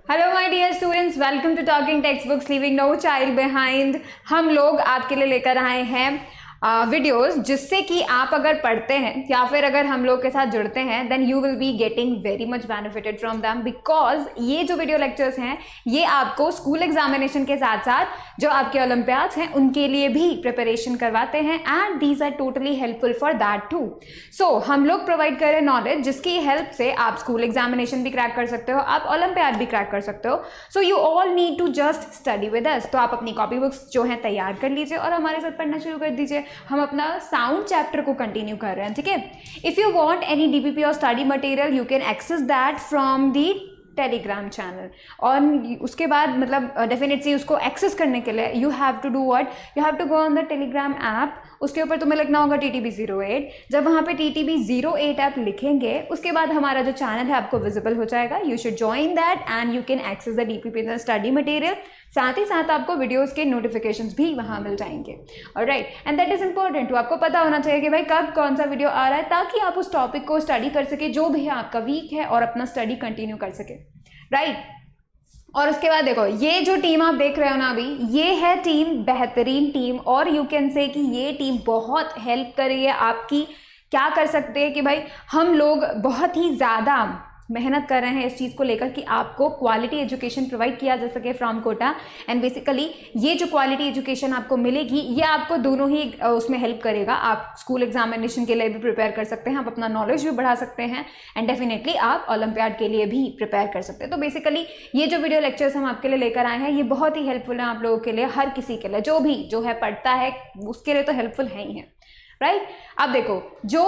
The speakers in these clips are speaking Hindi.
Hello my dear students, welcome to talking text books leaving no child behind. हम लोग आपके लिए लेकर आए हैं वीडियोस जिससे कि आप अगर पढ़ते हैं या फिर अगर हम लोग के साथ जुड़ते हैं then you will be getting very much benefited from them, because ये जो वीडियो लेक्चर्स हैं ये आपको स्कूल एग्जामिनेशन के साथ साथ जो आपके ओलंपियाड्स हैं उनके लिए भी प्रिपरेशन करवाते हैं and these are totally helpful for that too. So हम लोग प्रोवाइड कर रहे हैं नॉलेज जिसकी हेल्प से आप स्कूल एग्जामिनेशन भी क्रैक कर सकते हो, आप ओलंपियाड भी क्रैक कर सकते हो। So you all need to just study with us. तो आप अपनी कॉपी बुक्स जो हैं तैयार कर लीजिए और हमारे साथ पढ़ना शुरू कर दीजिए। हम अपना साउंड चैप्टर को कंटिन्यू कर रहे हैं, ठीक है। If you want any DPP और study material you can access that from the Telegram channel. और उसके बाद मतलब डेफिनेटली उसको एक्सेस करने के लिए you have to do what, you have to go on the Telegram app. उसके ऊपर तुम्हें लिखना होगा TTB08। जब वहाँ पे TTB08 आप लिखेंगे उसके बाद हमारा जो चैनल है आपको विजिबल हो जाएगा। You should join that and you can access the DPP the study material. साथ ही साथ आपको वीडियोस के नोटिफिकेशंस भी वहाँ मिल जाएंगे। Alright, and that is important. तो आपको पता होना चाहिए कि भाई कब कौन सा वीडियो आ रहा है ताकि आप उस टॉपिक को स्टडी कर सके जो भी आपका वीक है और अपना स्टडी कंटिन्यू कर सके, राइट। और उसके बाद देखो ये जो टीम आप देख रहे हो ना अभी, ये है टीम, बेहतरीन टीम। और यू कैन से कि ये टीम बहुत हेल्प कर रही है आपकी। क्या कर सकते हैं कि भाई हम लोग बहुत ही ज़्यादा मेहनत कर रहे हैं इस चीज़ को लेकर कि आपको क्वालिटी एजुकेशन प्रोवाइड किया जा सके फ्रॉम कोटा। एंड बेसिकली ये जो क्वालिटी एजुकेशन आपको मिलेगी ये आपको दोनों ही उसमें हेल्प करेगा। आप स्कूल एग्जामिनेशन के लिए भी प्रिपेयर कर सकते हैं, आप अपना नॉलेज भी बढ़ा सकते हैं एंड डेफिनेटली आप ओलंपियाड के लिए भी प्रिपेयर कर सकते हैं। तो बेसिकली ये जो वीडियो लेक्चर्स हम आपके लिए लेकर आए हैं ये बहुत ही हेल्पफुल है आप लोगों के लिए, हर किसी के लिए जो भी जो है पढ़ता है उसके लिए तो हेल्पफुल है ही है, राइट। अब देखो जो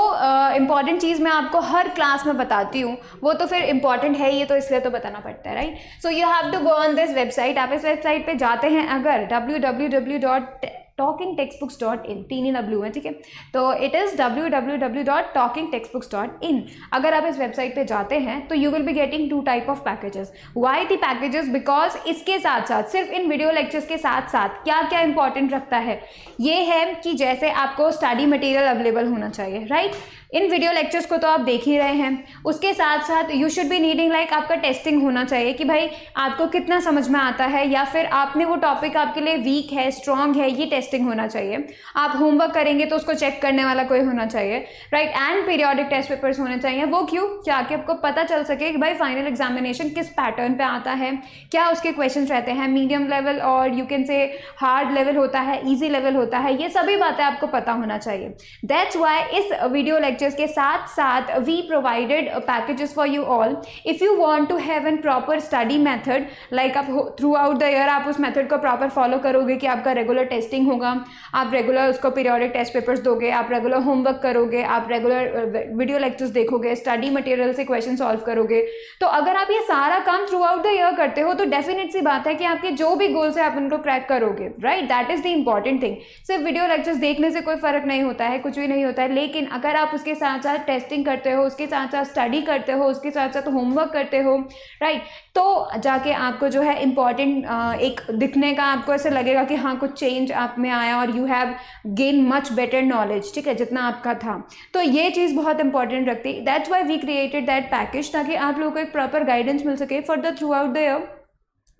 इंपॉर्टेंट चीज़ मैं आपको हर क्लास में बताती हूँ वो तो फिर इंपॉर्टेंट है ये तो इसलिए तो बताना पड़ता है, right. So you have to go on this website. आप इस वेबसाइट पे जाते हैं अगर www.talkingtextbooks.in, 3 W है, ठीक है। तो इट इज़ www.talkingtextbooks.in। अगर आप इस वेबसाइट पे जाते हैं तो you will be getting 2 type of packages. Why the packages? Because इसके साथ साथ सिर्फ इन वीडियो लेक्चर्स के साथ साथ क्या क्या इंपॉर्टेंट रखता है ये है कि जैसे आपको स्टडी मटेरियल अवेलेबल होना चाहिए, राइट। इन वीडियो लेक्चर्स को तो आप देख ही रहे हैं, उसके साथ साथ you should be needing like आपका टेस्टिंग होना चाहिए कि भाई आपको कितना समझ में आता है या फिर आपने वो टॉपिक आपके लिए वीक है स्ट्रॉन्ग है, ये टेस्टिंग होना चाहिए। आप होमवर्क करेंगे तो उसको चेक करने वाला कोई होना चाहिए, right. And periodic test papers होने चाहिए। वो क्यों? क्या कि आपको पता चल सके कि भाई फाइनल एग्जामिनेशन किस पैटर्न पे आता है, क्या उसके क्वेश्चन रहते हैं, मीडियम लेवल और यू कैन से हार्ड लेवल होता है, ईजी लेवल होता है, ये सभी बातें आपको पता होना चाहिए। दैट्स वाई इस वीडियो के साथ साथ we provided packages for you all. If you want to have an proper study method like आप थ्रू आउट द ईयर आप उस मेथड को प्रॉपर फॉलो करोगे कि आपका रेगुलर टेस्टिंग होगा, आप रेगुलर उसको पीरियोडिक टेस्ट पेपर्स दोगे, आप रेगुलर होमवर्क करोगे, आप रेगुलर वीडियो लेक्चर्स देखोगे, स्टडी मटेरियल से क्वेश्चन सॉल्व करोगे। तो अगर आप ये सारा काम थ्रू आउट द ईयर करते हो तो डेफिनेट सी बात है कि आपके जो भी गोल्स है आप उनको क्रैक करोगे, right. That is the important thing. सिर्फ वीडियो लेक्चर्स देखने से कोई फर्क नहीं होता है, कुछ भी नहीं होता है, लेकिन अगर आप उसके साथ साथ टेस्टिंग करते हो, उसके साथ साथ स्टडी करते हो, उसके साथ साथ होमवर्क करते हो, राइट, तो जाके आपको जो है इंपॉर्टेंट एक दिखने का आपको ऐसे लगेगा कि हाँ कुछ चेंज आप में आया और you have gain much better knowledge, ठीक है, जितना आपका था। तो ये चीज़ बहुत इंपॉर्टेंट रखती है। That's why we created that package ताकि आप लोगों को एक प्रॉपर गाइडेंस मिल सके for the throughout the year.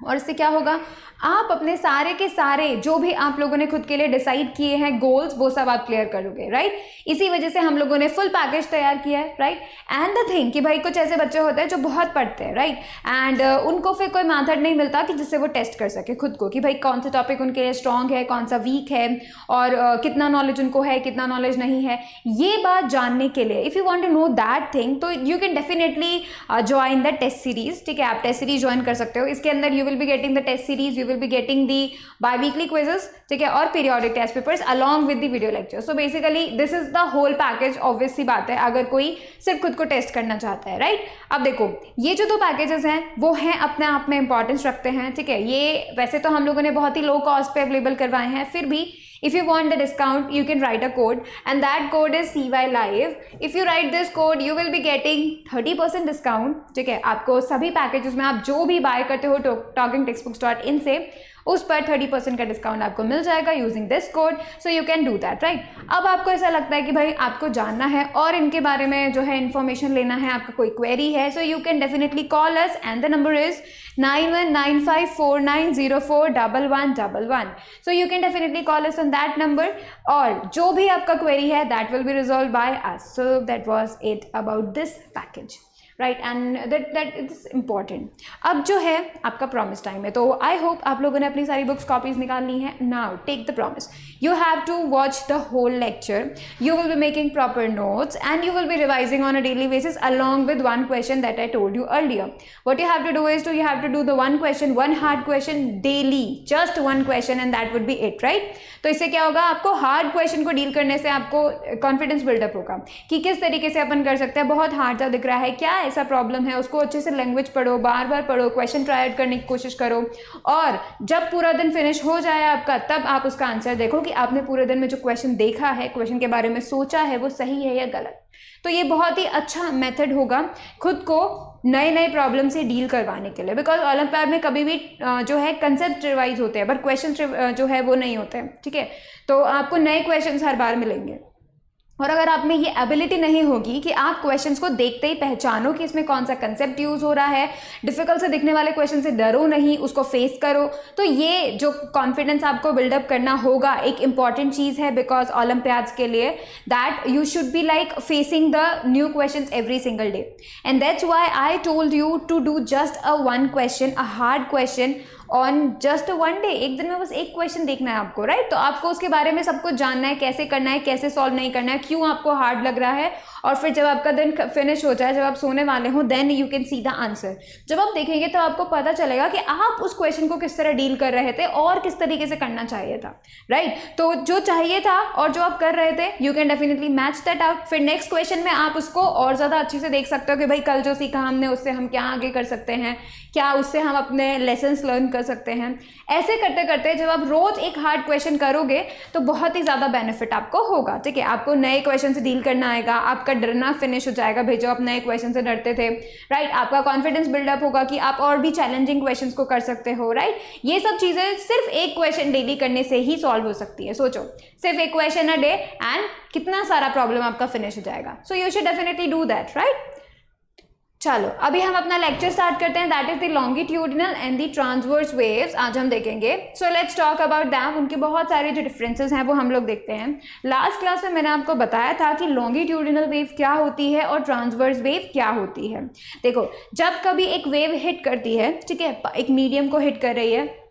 और इससे क्या होगा, आप अपने सारे के सारे जो भी आप लोगों ने खुद के लिए डिसाइड किए हैं गोल्स वो सब आप क्लियर करोगे, राइट। इसी वजह से हम लोगों ने फुल पैकेज तैयार किया है, राइट। एंड द थिंग कि भाई कुछ ऐसे बच्चे होते हैं जो बहुत पढ़ते हैं, राइट, एंड उनको फिर कोई मेथड नहीं मिलता कि जिससे वो टेस्ट कर सके खुद को कि भाई कौन सा टॉपिक उनके लिए स्ट्रॉन्ग है, कौन सा वीक है और कितना नॉलेज उनको है, कितना नॉलेज नहीं है। ये बात जानने के लिए if you want to know that thing तो you can definitely join the test series, ठीक है। आप टेस्ट सीरीज ज्वाइन कर सकते हो। इसके अंदर you will be getting the test series, you will be getting the bi-weekly quizzes, ठीक है, और periodic test papers along with the video lecture। So basically this is the whole package। obvious सी बात है अगर कोई सिर्फ खुद को टेस्ट करना चाहता है, राइट। अब देखो ये जो 2 पैकेजेस हैं वो हैं अपने आप में इंपॉर्टेंस रखते हैं, ठीक है। ये वैसे तो हम लोगों ने बहुत ही लो कॉस्ट पे अवेलेबल करवाए हैं, फिर भी if you want the discount you can write a code and that code is CY live। if you write this code you will be getting 30% discount, ठीक है। आपको सभी पैकेजेस में आप जो भी बाय करते हो talkingtextbooks.in से उस पर 30% का डिस्काउंट आपको मिल जाएगा using this code, so you can do that, right. अब आपको ऐसा लगता है कि भाई आपको जानना है और इनके बारे में जो है इन्फॉर्मेशन लेना है, आपका कोई क्वेरी है, so you can definitely call us and the number is 919549041111. So you can definitely call us on that number और जो भी आपका query है that will be resolved by us. So that was it about this package. Right, and that is important. अब जो है आपका प्रॉमिस टाइम है, तो आई होप आप लोगों ने अपनी सारी बुक्स कॉपीज निकाल ली हैं। Now take the promise, you have to watch the whole lecture, you will be making proper notes and you will be revising on a daily basis along with one question that I told you earlier. What you have to do is you have to do the one question, one hard question daily, just one question and that would be it, right? तो इससे क्या होगा, आपको हार्ड क्वेश्चन को डील करने से आपको कॉन्फिडेंस बिल्डअप होगा कि किस तरीके से अपन कर सकते हैं। बहुत हार्ड सा दिख रहा है, क्या ऐसा प्रॉब्लम है, उसको अच्छे से लैंग्वेज पढ़ो, बार बार पढ़ो, क्वेश्चन ट्राई आउट करने की कोशिश करो और जब पूरा दिन फिनिश हो जाए आपका, तब आप उसका आंसर देखो कि आपने पूरे दिन में जो क्वेश्चन देखा है, क्वेश्चन के बारे में सोचा है, वो सही है या गलत। तो ये बहुत ही अच्छा मेथड होगा खुद को नए नए प्रॉब्लम से डील करवाने के लिए, बिकॉज ओलंपियाड में कभी भी जो है कंसेप्ट रिवाइज होते हैं बट क्वेश्चन जो है वो नहीं होते हैं, ठीक है। तो आपको नए क्वेश्चंस हर बार मिलेंगे और अगर आप में ये एबिलिटी नहीं होगी कि आप क्वेश्चंस को देखते ही पहचानो कि इसमें कौन सा कंसेप्ट यूज हो रहा है, डिफिकल्ट से दिखने वाले क्वेश्चन से डरो नहीं, उसको फेस करो, तो ये जो कॉन्फिडेंस आपको बिल्डअप करना होगा एक इंपॉर्टेंट चीज़ है बिकॉज ओलंपियाड्स के लिए, that you should be like facing the new questions every single day and that's why I told you to do just a one question, a hard question on just one day. एक दिन में बस एक क्वेश्चन देखना है आपको, राइट। तो आपको उसके बारे में सब कुछ जानना है, कैसे करना है, कैसे सॉल्व नहीं करना है, क्यों आपको हार्ड लग रहा है, और फिर जब आपका दिन फिनिश हो जाए, जब आप सोने वाले हो, then you can see the answer. जब आप देखेंगे तो आपको पता चलेगा कि आप उस क्वेश्चन को किस तरह डील कर रहे थे और किस तरीके से करना चाहिए था, राइट। तो जो चाहिए था और जो आप कर रहे थे, you can definitely match that out. फिर नेक्स्ट क्वेश्चन में आप उसको और ज़्यादा अच्छे से देख सकते हो कि भाई कल जो सीखा हमने उससे हम क्या आगे कर सकते हैं, क्या उससे हम अपने लेसन्स लर्न कर सकते हैं। ऐसे करते करते जब आप रोज एक हार्ड क्वेश्चन करोगे तो बहुत ही ज़्यादा बेनिफिट आपको होगा, ठीक है। आपको नए क्वेश्चन से डील करना आएगा, आपका डरना फिनिश हो जाएगा, भेजो आप नए क्वेश्चन से डरते थे, राइट। आपका कॉन्फिडेंस बिल्डअप होगा कि आप और भी चैलेंजिंग क्वेश्चंस को कर सकते हो, राइट। ये सब चीज़ें सिर्फ एक क्वेश्चन डेली करने से ही सॉल्व हो सकती है। सोचो, सिर्फ एक क्वेश्चन अ डे एंड कितना सारा प्रॉब्लम आपका फिनिश हो जाएगा। So you should definitely do that, right. चलो अभी हम अपना लेक्चर स्टार्ट करते हैं, that is the longitudinal and the transverse waves. आज हम देखेंगे, so let's talk about them. उनके बहुत सारे जो डिफरेंसेस हैं वो हम लोग देखते हैं। लास्ट क्लास में मैंने आपको बताया था कि लॉन्गिट्यूडिनल वेव क्या होती है और ट्रांसवर्स वेव क्या होती है। देखो, जब कभी एक वेव हिट करती है, ठीक है, एक मीडियम को हिट कर रही है,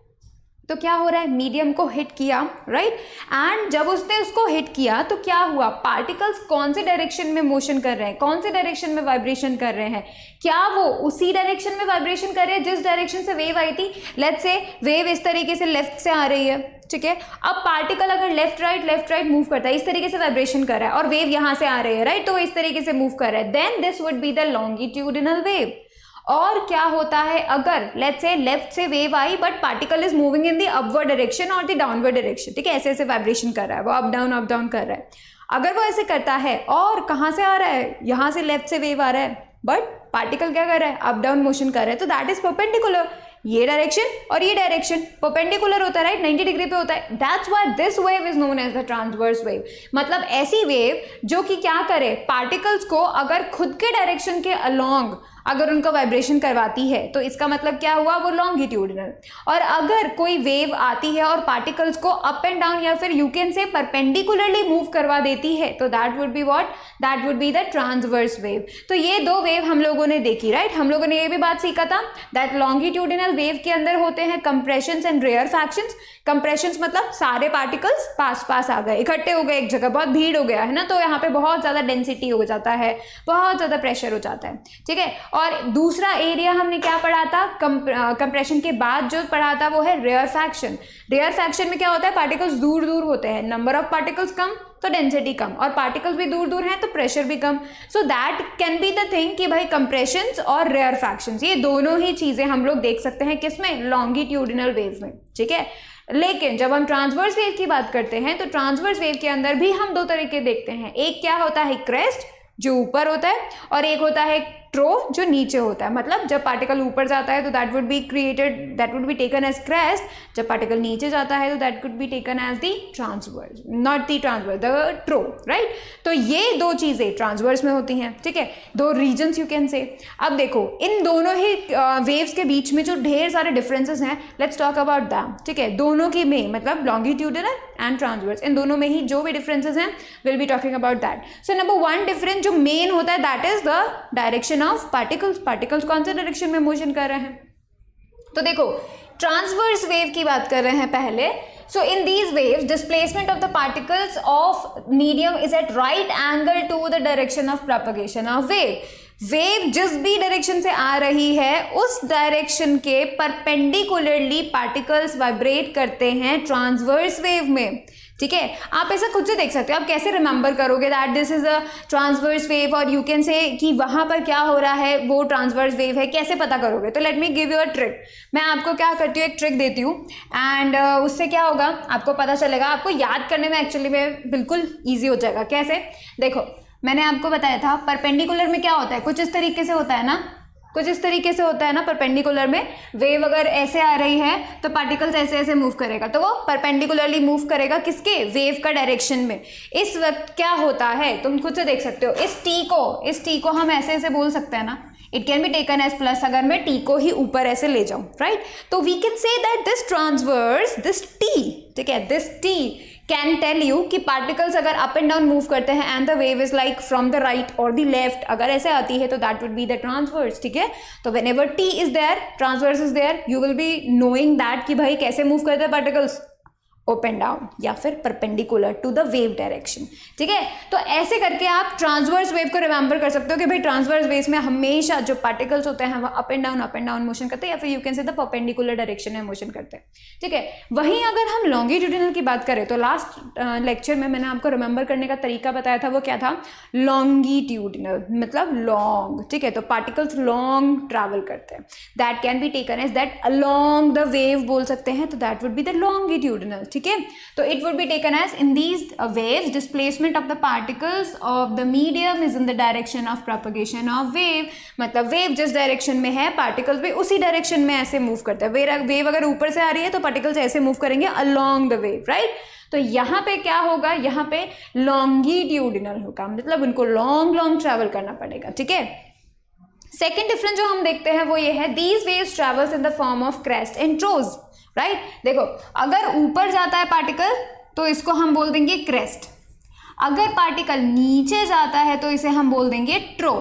तो क्या हो रहा है, मीडियम को हिट किया, राइट। एंड जब उसने उसको हिट किया तो क्या हुआ, पार्टिकल्स कौन से डायरेक्शन में मोशन कर रहे हैं, कौन से डायरेक्शन में वाइब्रेशन कर रहे हैं, क्या वो उसी डायरेक्शन में वाइब्रेशन कर रहे हैं जिस डायरेक्शन से वेव आई थी। लेट्स से वेव इस तरीके से लेफ्ट से आ रही है, ठीक है। अब पार्टिकल अगर लेफ्ट राइट मूव करता है, इस तरीके से वाइब्रेशन कर रहा है और वेव यहाँ से आ रही है, राइट, तो इस तरीके से मूव कर रहा है, then this would be the longitudinal wave. और क्या होता है, अगर लेट्स से लेफ्ट से वेव आई but particle is moving in the upward direction और द डाउनवर्ड डायरेक्शन, ठीक है, ऐसे ऐसे वाइब्रेशन कर रहा है, वो अप डाउन कर रहा है। अगर वो ऐसे करता है और कहाँ से आ रहा है, यहाँ से लेफ्ट से वेव आ रहा है बट पार्टिकल क्या कर रहा है, अप डाउन मोशन कर रहा है, तो दैट इज परपेंडिकुलर। ये डायरेक्शन और ये डायरेक्शन परपेंडिकुलर होता है, राइट, 90 डिग्री पे होता है। That's why this wave is known as the transverse wave. मतलब ऐसी वेव जो कि क्या करे, पार्टिकल्स को अगर खुद के डायरेक्शन के अलोंग अगर उनका वाइब्रेशन करवाती है तो इसका मतलब क्या हुआ, वो लॉन्गिट्यूडिनल। और अगर कोई वेव आती है और पार्टिकल्स को अप एंड डाउन या फिर यू कैन से परपेंडिकुलरली मूव करवा देती है, तो that would be what, that would be the transverse wave. तो ये दो वेव हम लोगों ने देखी, राइट। हम लोगों ने ये भी बात सीखा था दैट लॉन्गिट्यूडिनल वेव के अंदर होते हैं कंप्रेशंस एंड रेयरफैक्शंस। कंप्रेशंस मतलब सारे पार्टिकल्स पास पास आ गए, इकट्ठे हो गए एक जगह, बहुत भीड़ हो गया है ना, तो यहाँ पे बहुत ज़्यादा डेंसिटी हो जाता है, बहुत ज़्यादा प्रेशर हो जाता है, ठीक है। और दूसरा एरिया हमने क्या पढ़ा था, कंप्रेशन के बाद जो पढ़ा था वो है रेयरफैक्शन। रेयरफैक्शन में क्या होता है, पार्टिकल्स दूर दूर होते हैं, नंबर ऑफ पार्टिकल्स कम तो डेंसिटी कम, और पार्टिकल्स भी दूर दूर हैं तो प्रेशर भी कम। So that can be the thing कि भाई कंप्रेशंस और रेयरफैक्शंस, ये दोनों ही चीज़ें हम लोग देख सकते हैं किसमें, लॉन्गिट्यूडिनल वेव में, ठीक है। लेकिन जब हम ट्रांसवर्स वेव की बात करते हैं तो ट्रांसवर्स वेव के अंदर भी हम दो तरीके देखते हैं। एक क्या होता है, क्रेस्ट जो ऊपर होता है, और एक होता है ट्रो जो नीचे होता है, मतलब जब पार्टिकल ऊपर जाता है तो that would be taken as crest, जब पार्टिकल नीचे जाता है तो that could be taken as the transverse, not the transverse, the trough, right. तो ये दो चीजें ट्रांसवर्स में होती हैं, ठीक है, दो रीजन्स यू कैन से। अब देखो इन दोनों ही वेव्स के बीच में जो ढेर सारे डिफरेंसेस हैं, लेट्स टॉक अबाउट दैम, ठीक है, दोनों के में मतलब लॉन्गिट्यूडनल एंड ट्रांसवर्स, इन दोनों में ही जो भी डिफरेंसेस हैं will be talking about that. So number one difference जो मेन होता है that is the direction of particles. Particles कौन से डायरेक्शन में मोशन कर रहे हैं, तो देखो ट्रांसवर्स वेव की बात कर रहे हैं पहले। So in these waves, displacement of the particles of medium is at right angle to the direction of propagation of wave. Wave जिस भी डायरेक्शन से आ रही है उस डायरेक्शन के परपेंडिकुलरली पार्टिकल्स वाइब्रेट करते हैं ट्रांसवर्स वेव में, ठीक है। आप ऐसा खुद से देख सकते हो, आप कैसे रिमेंबर करोगे that this is a transverse wave, और यू कैन से कि वहां पर क्या हो रहा है वो ट्रांसवर्स वेव है, कैसे पता करोगे। तो let me give you a trick. मैं आपको क्या करती हूँ, एक ट्रिक देती हूँ एंड उससे क्या होगा आपको पता चलेगा, आपको याद करने में एक्चुअली में बिल्कुल ईजी हो जाएगा। कैसे, देखो मैंने आपको बताया था परपेंडिकुलर में क्या होता है, कुछ इस तरीके से होता है ना, कुछ इस तरीके से होता है ना। परपेंडिकुलर में वेव अगर ऐसे आ रही है तो पार्टिकल्स ऐसे ऐसे मूव करेगा, तो वो परपेंडिकुलरली मूव करेगा किसके, वेव का डायरेक्शन में। इस वक्त क्या होता है तुम खुद से देख सकते हो, इस टी को हम ऐसे ऐसे बोल सकते हैं ना, it can be taken as plus अगर मैं टी को ही ऊपर ऐसे ले जाऊं, राइट। तो we can say that this transverse, this T, ठीक है, this T can tell you कि पार्टिकल्स अगर अप एंड डाउन मूव करते हैं and the wave is like from the right और द लेफ्ट, अगर ऐसे आती है तो that would be the transverse, ठीक है। तो whenever T is there, transverse is there, you will be knowing that कि भाई कैसे मूव करते हैं पार्टिकल्स, अप एंड डाउन या फिर perpendicular to the wave direction, ठीक है। तो ऐसे करके आप ट्रांसवर्स वेव को रिमेंबर कर सकते हो कि भाई ट्रांसवर्स वेव में हमेशा जो पार्टिकल्स होते हैं वो अप एंड डाउन मोशन करते हैं, या फिर you can say the perpendicular direction में मोशन करते हैं, ठीक है। वहीं अगर हम लॉन्गिट्यूडिनल की बात करें तो लास्ट लेक्चर में मैंने आपको रिमेंबर करने का तरीका बताया था, वो क्या था, लॉन्गिट्यूडिनल मतलब लॉन्ग, ठीक है। तो पार्टिकल्स लॉन्ग ट्रैवल करते हैं, that can be taken as that along the wave बोल सकते हैं, तो that would be the longitudinal, ठीक है। तो it would be taken as in these waves displacement of the particles of the medium is in the direction of propagation of wave, मतलब वेव जिस डायरेक्शन में है पार्टिकल्स भी उसी डायरेक्शन में ऐसे मूव करते हैं। वेव अगर ऊपर से आ रही है तो पार्टिकल्स ऐसे मूव करेंगे अलोंग द वेव, राइट। तो यहाँ पे क्या होगा, यहाँ पे लॉन्गिट्यूडिनल होगा, मतलब उनको लॉन्ग ट्रैवल करना पड़ेगा, ठीक है। सेकेंड डिफरेंस जो हम देखते हैं वो ये है, these waves travels in the form of crest and troughs, right. देखो अगर ऊपर जाता है पार्टिकल तो इसको हम बोल देंगे क्रेस्ट, अगर पार्टिकल नीचे जाता है तो इसे हम बोल देंगे ट्रो,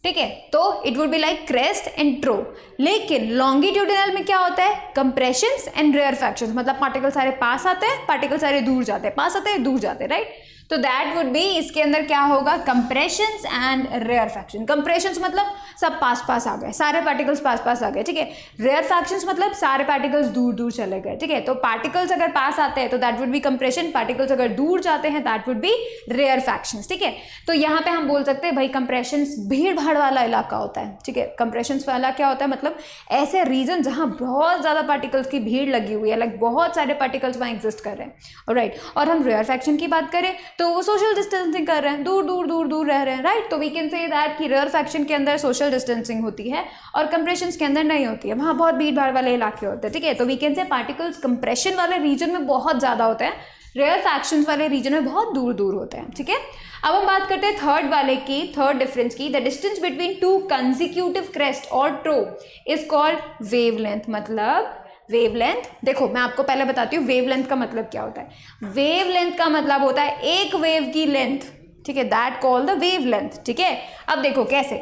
ठीक है। तो it would be like crest and trough. लेकिन लॉन्गिट्यूडिनल में क्या होता है, कंप्रेशंस एंड रेयरफैक्शंस, मतलब पार्टिकल सारे पास आते हैं, पार्टिकल सारे दूर जाते हैं, पास आते हैं दूर जाते हैं, राइट। तो दैट वुड बी, इसके अंदर क्या होगा, कंप्रेशंस एंड रेयरफैक्शन। कंप्रेशंस मतलब सब पास पास आ गए, सारे पार्टिकल्स पास पास आ गए, ठीक है। रेयरफैक्शंस मतलब सारे पार्टिकल्स दूर दूर चले गए, ठीक है। तो पार्टिकल्स अगर पास आते हैं तो that would B compression, particles अगर दूर जाते हैं दैट वुड बी रेयरफैक्शंस, ठीक है। तो यहाँ पे हम बोल सकते हैं भाई कंप्रेशंस भीड़ भाड़ वाला इलाका होता है, ठीक है। कंप्रेशंस वाला क्या होता है, मतलब ऐसे रीजन जहाँ बहुत ज़्यादा पार्टिकल्स की भीड़ लगी हुई है, लाइक बहुत सारे पार्टिकल्स वहाँ एग्जिस्ट कर रहे हैं, ऑलराइट। और हम रेयरफैक्शन की बात करें तो वो सोशल डिस्टेंसिंग कर रहे हैं, दूर दूर दूर दूर रह रहे हैं, राइट। तो वी कैन से दैट कि रेयरफैक्शन के अंदर सोशल डिस्टेंसिंग होती है और कंप्रेशंस के अंदर नहीं होती है, वहाँ बहुत भीड़ भाड़ वाले इलाके होते हैं, ठीक है। तो we can say particles compression वाले रीजन में बहुत ज़्यादा होते हैं, रेयरफैक्शंस वाले रीजन में बहुत दूर दूर होते हैं, ठीक है। अब हम बात करते हैं थर्ड वाले की, थर्ड डिफरेंस की, the distance between two consecutive crest और ट्रो इज कॉल्ड वेवलेंथ, मतलब वेवलेंथ। देखो मैं आपको पहले बताती हूँ वेवलेंथ का मतलब क्या होता है। वेवलेंथ का मतलब होता है एक वेव की लेंथ, ठीक है, दैट कॉल द वेवलेंथ, ठीक है। अब देखो कैसे,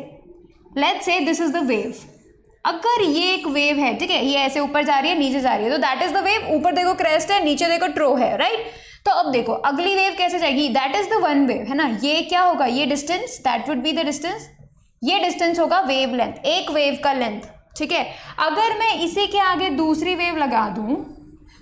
let's say this is the wave, अगर ये एक वेव है, ठीक है, ये ऐसे ऊपर जा रही है नीचे जा रही है, तो दैट इज द वेव। ऊपर देखो क्रेस्ट है, नीचे देखो ट्रो है, राइट। तो अब देखो अगली वेव कैसे जाएगी, that is the one wave, है ना। ये क्या होगा, ये distance, that would be the distance, ये डिस्टेंस होगा वेवलेंथ, एक वेव का लेंथ, ठीक है। अगर मैं इसी के आगे दूसरी वेव लगा दूं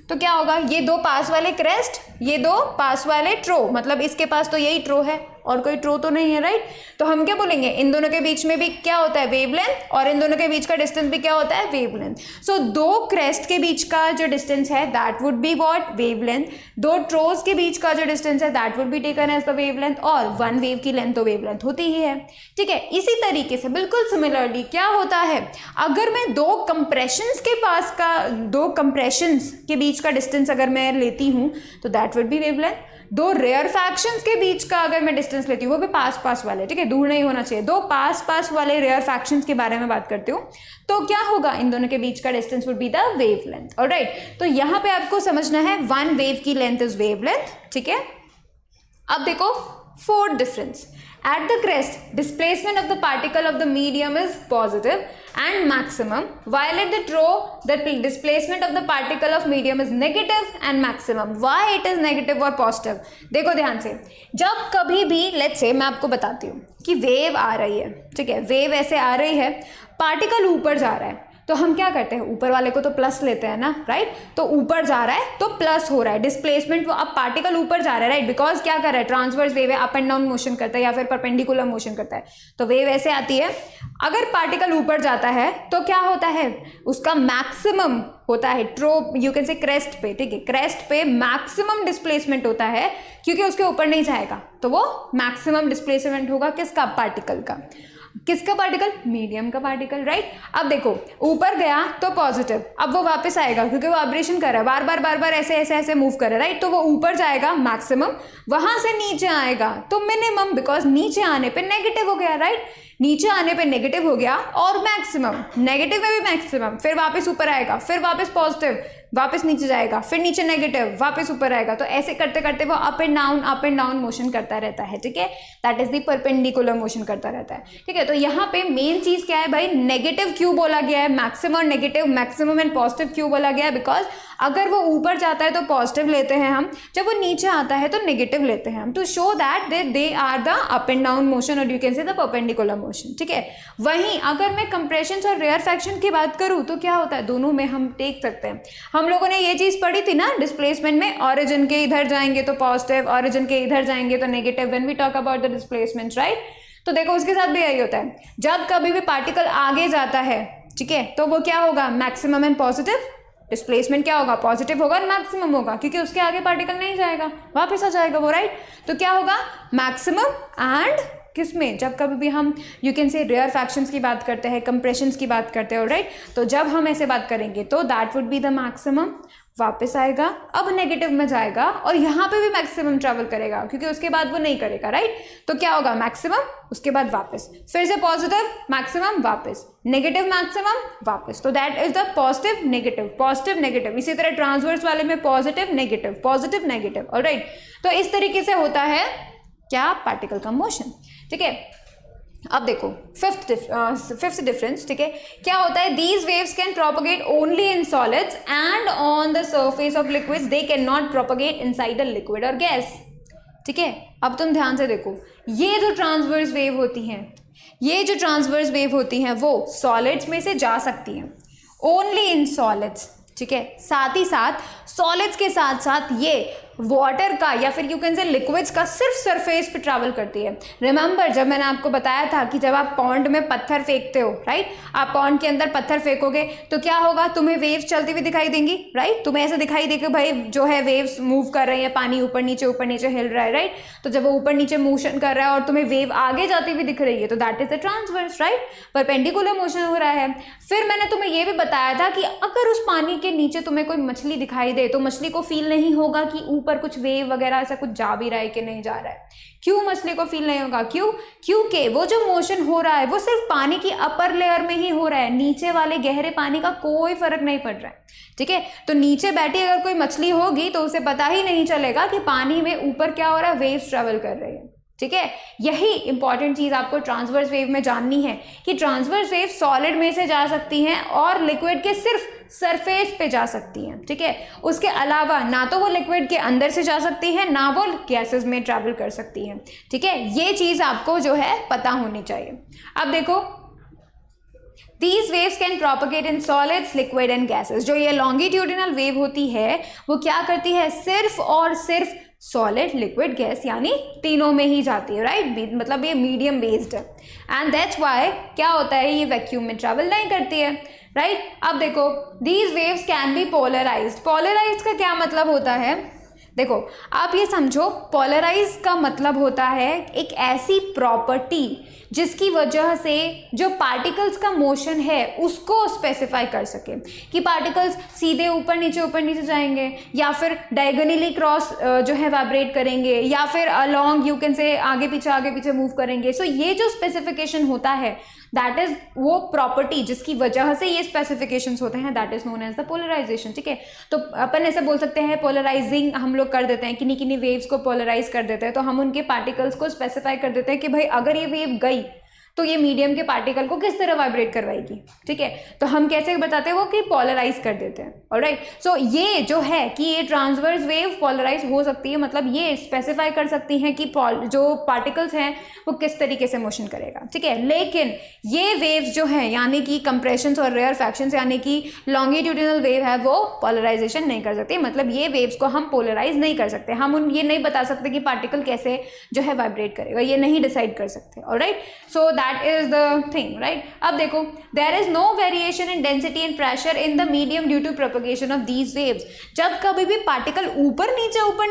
तो क्या होगा, ये दो पास वाले क्रेस्ट, ये दो पास वाले ट्रो, मतलब इसके पास तो यही ट्रो है, और कोई ट्रो तो नहीं है, राइट। तो हम क्या बोलेंगे, इन दोनों के बीच में भी क्या होता है, वेवलेंथ, और इन दोनों के बीच का डिस्टेंस भी क्या होता है, वेवलेंथ। सो दो क्रेस्ट के बीच का जो डिस्टेंस है that would be what, wavelength. दो ट्रोज के बीच का जो डिस्टेंस है that would be taken as the wavelength, और वन वेव की लेंथ तो वेवलेंथ होती ही है, ठीक है। इसी तरीके से बिल्कुल सिमिलरली क्या होता है, अगर मैं दो कंप्रेशंस के बीच का डिस्टेंस अगर मैं लेती हूं तो दैट वुड बी वेवलेंथ। दो रेयर फैक्शंस के बीच का अगर मैं डिस्टेंस लेती हूँ, वो भी पास पास वाले, ठीक है, दूर नहीं होना चाहिए, दो पास पास वाले रेयर फैक्शंस के बारे में बात करती हूँ, तो क्या होगा, इन दोनों के बीच का distance would be the wavelength. Alright, तो यहाँ पे आपको समझना है वन वेव की लेंथ इज वेवलेंथ, ठीक है। अब देखो fourth difference, at the crest displacement of the particle of the medium is positive and maximum, while at the trough the displacement of the particle of medium is negative and maximum. Why it is negative or positive? देखो ध्यान से, जब कभी भी लेट्स से मैं आपको बताती हूँ कि वेव आ रही है, ठीक है, वेव ऐसे आ रही है, पार्टिकल ऊपर जा रहा है, तो हम क्या करते हैं, ऊपर वाले को तो प्लस लेते हैं ना, राइट। तो ऊपर जा रहा है तो प्लस हो रहा है डिस्प्लेसमेंट, वो अब पार्टिकल ऊपर जा रहा है, राइट, बिकॉज क्या कर रहा है, ट्रांसवर्स वेव है, अप एंड डाउन मोशन करता है या फिर परपेंडिकुलर मोशन करता है, तो वेव ऐसे आती है। अगर पार्टिकल ऊपर जाता है तो क्या होता है, उसका मैक्सिमम होता है ट्रो, यू कैन से क्रेस्ट पे, ठीक है, क्रेस्ट पे मैक्सिमम डिस्प्लेसमेंट होता है, क्योंकि उसके ऊपर नहीं जाएगा, तो वो मैक्सिमम डिस्प्लेसमेंट होगा किसका, पार्टिकल का। किसका पार्टिकल, मीडियम का पार्टिकल, राइट। अब देखो ऊपर गया तो पॉजिटिव, अब वो वापस आएगा क्योंकि वो वाइब्रेशन कर रहा है, बार बार ऐसे मूव कर रहा है, राइट, तो वो ऊपर जाएगा मैक्सिमम, वहां से नीचे आएगा तो मिनिमम, बिकॉज नीचे आने पे नेगेटिव हो गया, राइट, नीचे आने पे नेगेटिव हो गया और मैक्सिमम, नेगेटिव में भी मैक्सिमम, फिर वापस ऊपर आएगा, फिर वापस पॉजिटिव, वापस नीचे जाएगा, फिर नीचे नेगेटिव, वापस ऊपर आएगा, तो ऐसे करते करते वो अप एंड डाउन मोशन करता रहता है, ठीक है, that is the perpendicular motion करता रहता है, ठीक है। तो यहाँ पे मेन चीज क्या है भाई, नेगेटिव क्यों बोला गया है, मैक्सिमम और नेगेटिव, मैक्सिमम एंड पॉजिटिव क्यों बोला गया है, बिकॉज अगर वो ऊपर जाता है तो पॉजिटिव लेते हैं हम, जब वो नीचे आता है तो नेगेटिव लेते हैं हम, to show that they are the up and down motion और you can say the perpendicular motion, ठीक है। वहीं अगर मैं कंप्रेशन और रेयर फैक्शन की बात करूं तो क्या होता है, दोनों में हम देख सकते हैं, हम लोगों ने ये चीज पढ़ी थी ना डिस्प्लेसमेंट में, ऑरिजिन के इधर जाएंगे तो पॉजिटिव, ऑरिजिन के इधर जाएंगे तो negative, when we talk about the displacement, right. तो देखो उसके साथ भी यही होता है, जब कभी भी पार्टिकल आगे जाता है, ठीक है, तो वो क्या होगा, मैक्सिमम एंड पॉजिटिव, डिस्प्लेसमेंट क्या होगा, पॉजिटिव होगा और मैक्सिमम होगा, क्योंकि उसके आगे पार्टिकल नहीं जाएगा, वापस आ जाएगा वो, राइट। तो क्या होगा, मैक्सिमम एंड किसमें, जब कभी भी हम you can say rarefactions की बात करते हैं, कंप्रेशंस की बात करते हैं, राइट, तो जब हम ऐसे बात करेंगे तो that would be the maximum, वापस आएगा, अब नेगेटिव में जाएगा और यहाँ पे भी मैक्सिमम ट्रैवल करेगा, क्योंकि उसके बाद वो नहीं करेगा, राइट। तो क्या होगा, मैक्सिमम, उसके बाद वापस, फिर से पॉजिटिव मैक्सिमम, वापस नेगेटिव मैक्सिमम, वापस, तो that is the positive negative. इसी तरह ट्रांसवर्स वाले में पॉजिटिव नेगेटिव, ऑलराइट। तो इस तरीके से होता है क्या, पार्टिकल का मोशन, ठीक है। अब देखो फिफ्थ डिफरेंस, ठीक है, क्या होता है, these waves can propagate only in solids and on the surface of liquids, they can not propagate inside the liquid और गैस, ठीक है। अब तुम ध्यान से देखो, ये जो ट्रांसवर्स वेव होती हैं वो सॉलिड्स में से जा सकती हैं, ओनली इन सॉलिड्स, ठीक है। साथ ही साथ सॉलिड्स के साथ साथ ये वाटर का या फिर यू कैन से लिक्विड्स का सिर्फ सरफेस पे ट्रैवल करती है। रिमेंबर जब मैंने आपको बताया था कि जब आप पॉन्ड में पत्थर फेंकते हो, राइट, आप पॉन्ड के अंदर पत्थर फेंकोगे तो क्या होगा, तुम्हें वेव्स चलती हुई दिखाई देंगी, राइट, तुम्हें ऐसा दिखाई देगा भाई जो है वेव्स मूव कर रहे हैं, पानी ऊपर नीचे हिल रहा है, राइट। तो जब वो ऊपर नीचे मोशन कर रहा है और तुम्हें वेव आगे जाती हुई दिख रही है तो that is the transverse, right, perpendicular motion हो रहा है। फिर मैंने तुम्हें ये भी बताया था कि अगर उस पानी के नीचे तुम्हें कोई मछली दिखाई दे तो मछली को फील नहीं होगा कि ऊपर कुछ वेव वगैरह ऐसा कुछ जा भी रहा है कि नहीं जा रहा है। क्यों मछली को फील नहीं होगा, क्योंकि वो जो मोशन हो रहा है वो सिर्फ पानी की अपर लेयर में ही हो रहा है, नीचे वाले गहरे पानी का कोई फर्क नहीं पड़ रहा है, ठीक है। तो नीचे बैठी अगर कोई मछली होगी तो उसे पता ही नहीं चलेगा कि पानी में ऊपर क्या हो रहा है, वेव्स ट्रेवल कर रही है, ठीक है। यही इंपॉर्टेंट चीज आपको ट्रांसवर्स वेव में जाननी है कि ट्रांसवर्स वेव सॉलिड में से जा सकती हैं और लिक्विड के सिर्फ सरफेस पे जा सकती हैं, ठीक है। उसके अलावा ना तो वो लिक्विड के अंदर से जा सकती है, ना वो गैसेस में ट्रैवल कर सकती हैं, ठीक है। ये चीज आपको जो है पता होनी चाहिए। अब देखो, These waves can propagate in solids, liquid and gases। जो ये लॉन्गिट्यूडिनल वेव होती है वो क्या करती है, सिर्फ और सिर्फ सॉलिड, लिक्विड, गैस, यानी तीनों में ही जाती है, राइट। मतलब ये मीडियम बेस्ड है एंड दैट्स वाई क्या होता है, ये वैक्यूम में ट्रैवल नहीं करती है, राइट। अब देखो these waves can be polarised. Polarised का क्या मतलब होता है, देखो आप ये समझो, पोलराइज का मतलब होता है एक ऐसी प्रॉपर्टी जिसकी वजह से जो पार्टिकल्स का मोशन है उसको स्पेसिफाई कर सके कि पार्टिकल्स सीधे ऊपर नीचे जाएंगे या फिर डायगोनली क्रॉस जो है वाइब्रेट करेंगे या फिर अलोंग यू कैन से आगे पीछे मूव करेंगे। सो ये जो स्पेसिफिकेशन होता है दैट इज वो प्रॉपर्टी जिसकी वजह से ये स्पेसिफिकेशंस होते हैं, that is known as the polarisation, ठीक है। तो अपन ऐसे बोल सकते हैं पोलराइजिंग हम लोग कर देते हैं, किन्हीं वेव्स को पोलराइज कर देते हैं, तो हम उनके पार्टिकल्स को स्पेसिफाई कर देते हैं कि भाई अगर ये वेव गई तो ये मीडियम के पार्टिकल को किस तरह वाइब्रेट करवाएगी, ठीक है। तो हम कैसे बताते हैं वो कि पोलराइज कर देते हैं, ऑलराइट। सो ये जो है कि ये ट्रांसवर्स वेव पोलराइज हो सकती है, मतलब ये स्पेसिफाई कर सकती हैं कि जो पार्टिकल्स हैं वो किस तरीके से मोशन करेगा, ठीक है। लेकिन ये वेव्स जो है यानी कि कंप्रेशंस और रेयरफैक्शंस यानी कि लॉन्गिट्यूडिनल वेव है वो पोलराइजेशन नहीं कर सकती, मतलब ये वेव्स को हम पोलराइज नहीं कर सकते, हम ये नहीं बता सकते कि पार्टिकल कैसे जो है वाइब्रेट करेगा, ये नहीं डिसाइड कर सकते, alright. So that is the thing, right। अब देखो there is no variation in density and pressure in the medium due to propagation of these waves। जब कभी भी पार्टिकल ऊपर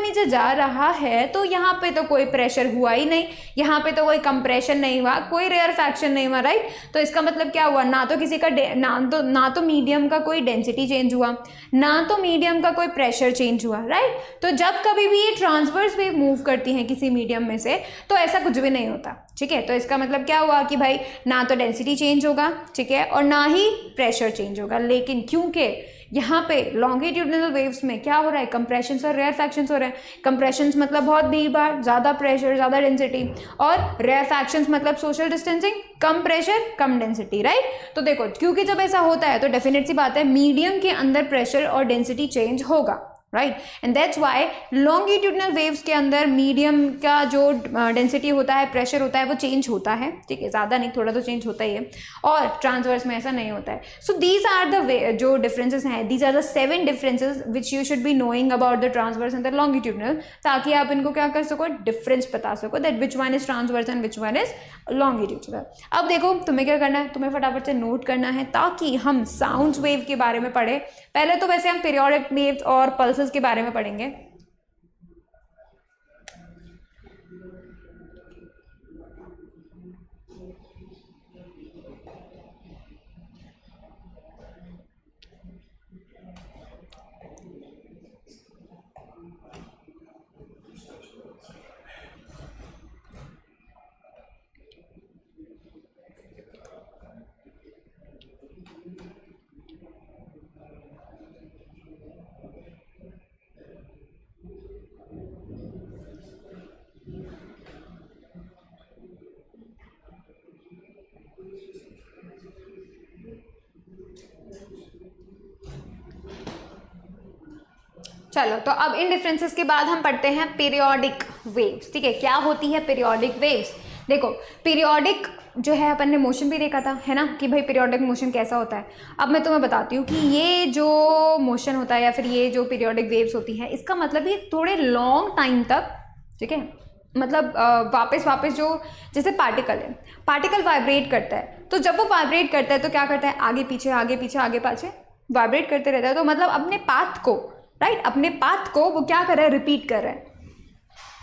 नीचे जा रहा है तो यहाँ पे तो कोई प्रेशर हुआ ही नहीं, यहाँ पे तो कोई कंप्रेशन नहीं हुआ, कोई रेयरफैक्शन नहीं हुआ, राइट। तो इसका मतलब क्या हुआ, ना तो किसी का ना तो मीडियम का कोई डेंसिटी चेंज हुआ, ना तो मीडियम का कोई प्रेशर चेंज हुआ, राइट। तो जब कभी भी ये ट्रांसवर्स वेव मूव करती हैं किसी मीडियम में से तो ऐसा कुछ भी नहीं होता, ठीक है। तो इसका मतलब क्या हुआ कि भाई ना तो डेंसिटी चेंज होगा, ठीक है, और ना ही प्रेशर चेंज होगा। लेकिन क्योंकि यहाँ पे लॉन्गिट्यूडिनल वेव्स में क्या हो रहा है, कंप्रेशंस और रेयरफैक्शंस हो रहे हैं। कंप्रेशंस मतलब बहुत भीड़ भाड़, ज़्यादा प्रेशर ज़्यादा डेंसिटी, और रेयरफैक्शंस मतलब सोशल डिस्टेंसिंग, कम प्रेशर कम डेंसिटी, राइट। तो देखो क्योंकि जब ऐसा होता है तो डेफिनेट सी बात है मीडियम के अंदर प्रेशर और डेंसिटी चेंज होगा, right. And that's why longitudinal waves के अंदर मीडियम का जो डेंसिटी होता है, प्रेशर होता है, वो चेंज होता है, ठीक है, ज़्यादा नहीं थोड़ा तो चेंज होता ही है, और ट्रांसवर्स में ऐसा नहीं होता है। सो दीज आर द जो डिफरेंसेस हैं, these are the 7 differences which you should be knowing about the transverse and the longitudinal, ताकि आप इनको क्या कर सको, डिफरेंस बता सको that which one is transverse and which one is longitudinal. अब देखो तुम्हें क्या करना है, तुम्हें फटाफट से नोट करना है ताकि हम साउंड वेव के बारे में पढ़े। पहले तो वैसे हम पीरियोडिक वेव्स और पल्सेस के बारे में पढ़ेंगे। चलो तो अब इन डिफरेंसेस के बाद हम पढ़ते हैं पीरियोडिक वेव्स, ठीक है। क्या होती है पीरियोडिक वेव्स, देखो पीरियोडिक जो है अपन ने मोशन भी देखा था, है ना, कि भाई पीरियोडिक मोशन कैसा होता है। अब मैं तुम्हें बताती हूँ कि ये जो मोशन होता है या फिर ये जो पीरियोडिक वेव्स होती हैं, इसका मतलब ये थोड़े लॉन्ग टाइम तक, ठीक है, मतलब वापस जो जैसे पार्टिकल वाइब्रेट करता है, तो जब वो वाइब्रेट करता है तो क्या करता है, आगे पीछे वाइब्रेट करते रहता है। तो मतलब अपने पाथ को, राइट, अपने पाथ को वो क्या कर रहा है, रिपीट कर रहा है,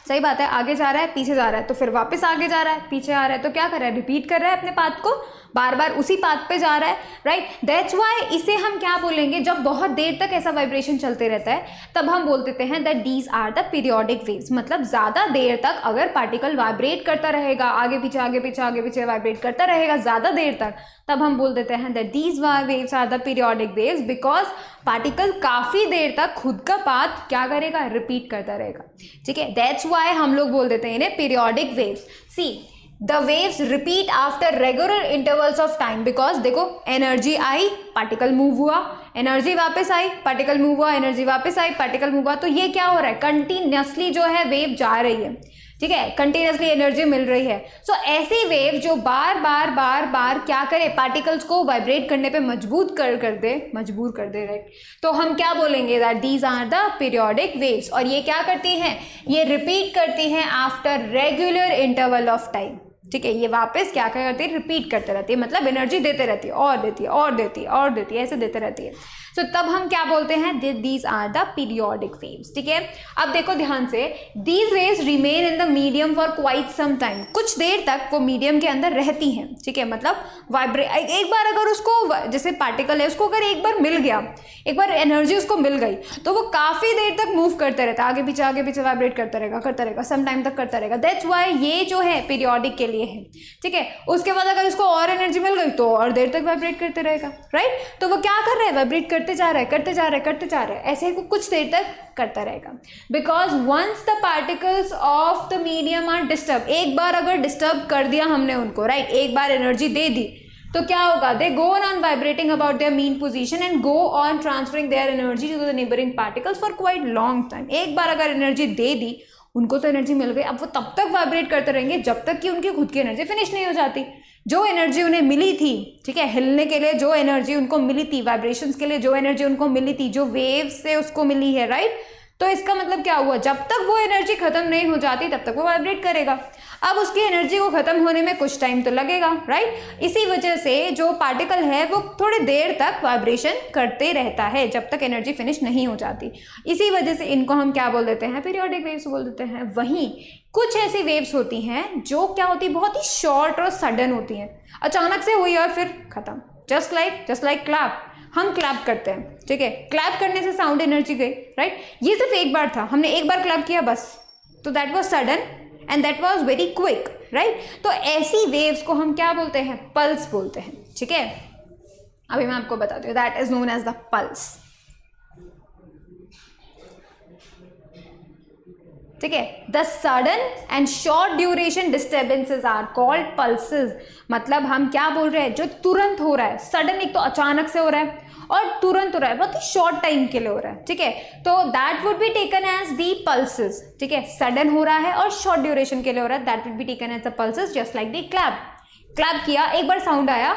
सही बात है। आगे जा रहा है, पीछे जा रहा है, तो फिर वापस आगे जा रहा है, पीछे आ रहा है, तो क्या कर रहा है, रिपीट कर रहा है अपने पाथ को, बार बार उसी पाथ पे जा रहा है, राइट। दैट्स व्हाई इसे हम क्या बोलेंगे, जब बहुत देर तक ऐसा वाइब्रेशन चलते रहता है तब हम बोल देते हैं that these are the periodic waves. मतलब ज़्यादा देर तक अगर पार्टिकल वाइब्रेट करता रहेगा, आगे पीछे वाइब्रेट करता रहेगा ज़्यादा देर तक, तब हम बोल देते हैं that these waves are the periodic waves, because particle काफ़ी देर तक खुद का पाथ क्या करेगा, रिपीट करता रहेगा, ठीक है। दैट्स व्हाई हम लोग बोल देते हैं इन्हें periodic waves. See the waves repeat after regular intervals of time, because देखो एनर्जी आई, पार्टिकल मूव हुआ, एनर्जी वापस आई, पार्टिकल मूव हुआ, एनर्जी वापस आई, पार्टिकल मूव हुआ, तो ये क्या हो रहा है, कंटिन्यूसली जो है वेव जा रही है, ठीक है, कंटिन्यूसली एनर्जी मिल रही है। सो ऐसी वेव जो बार बार क्या करे, पार्टिकल्स को वाइब्रेट करने पे मजबूर कर दे, राइट। तो हम क्या बोलेंगे, that these are the periodic waves. और ये क्या करती हैं, ये रिपीट करती हैं after regular interval of time. ठीक है, ये वापस क्या करती है, रिपीट करते रहती है, मतलब एनर्जी देते रहती है, और देती है, और देती है, और देती है, ऐसे देते रहती है। सो तब हम क्या बोलते हैं, these are the periodic waves. ठीक है, अब देखो ध्यान से, these waves remain in the medium for quite some time, कुछ देर तक वो मीडियम के अंदर रहती हैं। ठीक है, मतलब एक बार अगर उसको, जैसे पार्टिकल है, उसको अगर एक बार मिल गया, एक बार एनर्जी उसको मिल गई, तो वो काफी देर तक मूव करते रहता है, आगे पीछे वाइब्रेट करता रहेगा, सम टाइम तक करता रहेगा। दैट्स व्हाई ये जो है पीरियोडिक के लिए है। ठीक है, उसके बाद अगर उसको और एनर्जी मिल गई तो और देर तक वाइब्रेट करते रहेगा, राइट। तो वो क्या कर रहा है, वाइब्रेट करते जा रहा है, ऐसे ही कुछ देर तक करता रहेगा। Because once the particles of the medium are disturb, एक बार अगर डिस्टर्ब कर दिया हमने उनको, राइट, एक बार एनर्जी दे दी, तो क्या होगा, they go on vibrating about their mean position and go on transferring their energy to the neighbouring particles for quite long time. एक बार अगर एनर्जी दे दी, उनको तो एनर्जी मिल गई, अब वो तब तक वाइब्रेट करते रहेंगे जब तक कि उनकी खुद की एनर्जी फिनिश नहीं हो जाती। जो एनर्जी उन्हें मिली थी, ठीक है, हिलने के लिए जो एनर्जी उनको मिली थी, वाइब्रेशंस के लिए जो एनर्जी उनको मिली थी, जो वेव्स से उसको मिली है, राइट। तो इसका मतलब क्या हुआ, जब तक वो एनर्जी खत्म नहीं हो जाती तब तक वो वाइब्रेट करेगा। अब उसकी एनर्जी को खत्म होने में कुछ टाइम तो लगेगा, राइट। इसी वजह से जो पार्टिकल है वो थोड़ी देर तक वाइब्रेशन करते रहता है जब तक एनर्जी फिनिश नहीं हो जाती। इसी वजह से इनको हम क्या बोल देते हैं, पीरियोडिक वेव्स बोल देते हैं। वहीं कुछ ऐसी वेव्स होती हैं जो क्या होती है, बहुत ही शॉर्ट और सडन होती हैं, अचानक से हुई और फिर खत्म। जस्ट लाइक क्लैप, हम क्लैप करते हैं, ठीक है, क्लैप करने से साउंड एनर्जी गई, राइट। ये सिर्फ एक बार था, हमने एक बार क्लैप किया बस, तो that was sudden and that was very quick, right. तो ऐसी वेव्स को हम क्या बोलते हैं, पल्स बोलते हैं। ठीक है, अभी मैं आपको बताती हूँ, that is known as the pulse. ठीक है, the sudden and short duration disturbances are called pulses. मतलब हम क्या बोल रहे हैं, जो तुरंत हो रहा है, सडन, एक तो अचानक से हो रहा है और तुरंत हो रहा है, बहुत ही शॉर्ट टाइम के लिए हो रहा है। ठीक है, तो that would be taken as the pulses. ठीक है, सडन हो रहा है और शॉर्ट ड्यूरेशन के लिए हो रहा है, that would be taken as the pulses, just like the clap. Clap किया, एक बार साउंड आया,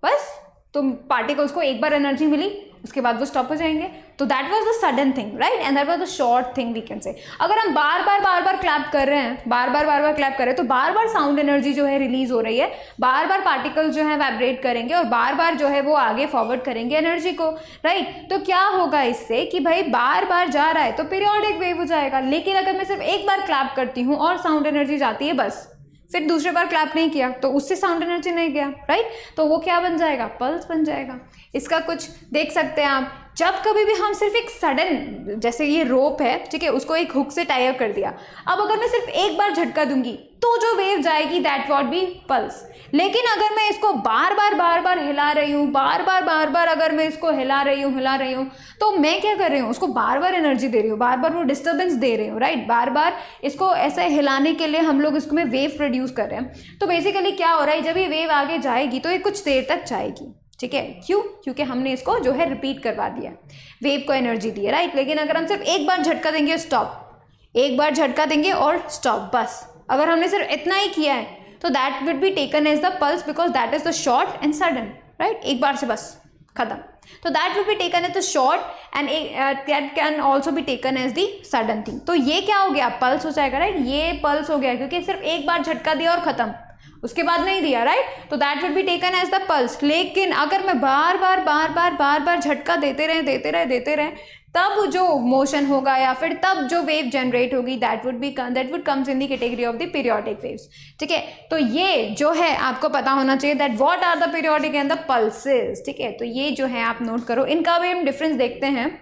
बस, तो पार्टिकल्स को एक बार एनर्जी मिली, उसके बाद वो स्टॉप हो जाएंगे, तो that was the sudden thing, right, and that was the short thing we can say. अगर हम बार बार क्लैप कर रहे हैं, बार बार क्लैप कर रहे हैं, तो बार बार साउंड एनर्जी जो है रिलीज हो रही है, बार बार पार्टिकल्स जो है वाइब्रेट करेंगे और बार बार जो है वो आगे फॉरवर्ड करेंगे एनर्जी को, राइट। तो क्या होगा इससे कि भाई बार बार जा रहा है तो पीरियोडिक वेव हो जाएगा। लेकिन अगर मैं सिर्फ एक बार क्लैप करती हूँ और साउंड एनर्जी जाती है बस, फिर दूसरे बार क्लैप नहीं किया तो उससे साउंड एनर्जी नहीं गया, राइट, तो वो क्या बन जाएगा, पल्स बन जाएगा। इसका कुछ देख सकते हैं आप, जब कभी भी हम सिर्फ एक सडन, जैसे ये रोप है, ठीक है, उसको एक हुक से टाई अप कर दिया, अब अगर मैं सिर्फ एक बार झटका दूंगी तो जो वेव जाएगी दैट वॉट बी पल्स। लेकिन अगर मैं इसको बार बार हिला रही हूँ, बार बार अगर मैं इसको हिला रही हूँ, तो मैं क्या कर रही हूँ, उसको बार बार एनर्जी दे रही हूँ, बार बार वो डिस्टर्बेंस दे रही हूँ, राइट। बार बार इसको ऐसे हिलाने के लिए हम लोग इसमें वेव प्रोड्यूस कर रहे हैं। तो बेसिकली क्या हो रहा है, जब ये वेव आगे जाएगी तो ये कुछ देर तक जाएगी, ठीक है, क्यों, क्योंकि हमने इसको जो है रिपीट करवा दिया, वेव को एनर्जी दी है, राइट। लेकिन अगर हम सिर्फ एक बार झटका देंगे, स्टॉप, एक बार झटका देंगे और स्टॉप, बस, अगर हमने सिर्फ इतना ही किया है तो that will be taken as the pulse, because that is the short and sudden, right, एक बार से बस खत्म। तो that will be taken as the short and that can also be taken as the sudden thing. तो ये क्या हो गया, पल्स हो जाएगा, राइट, ये पल्स हो गया क्योंकि सिर्फ एक बार झटका दिया और खत्म, उसके बाद नहीं दिया, राइट, तो that will be taken as the pulse. लेकिन अगर मैं बार बार झटका देते रहे, तब जो मोशन होगा या फिर तब जो वेव जनरेट होगी that would comes in the category of the periodic waves. ठीक है, तो ये जो है आपको पता होना चाहिए that what are the periodic and the pulses. ठीक है, तो ये जो है आप नोट करो, इनका भी हम डिफरेंस देखते हैं।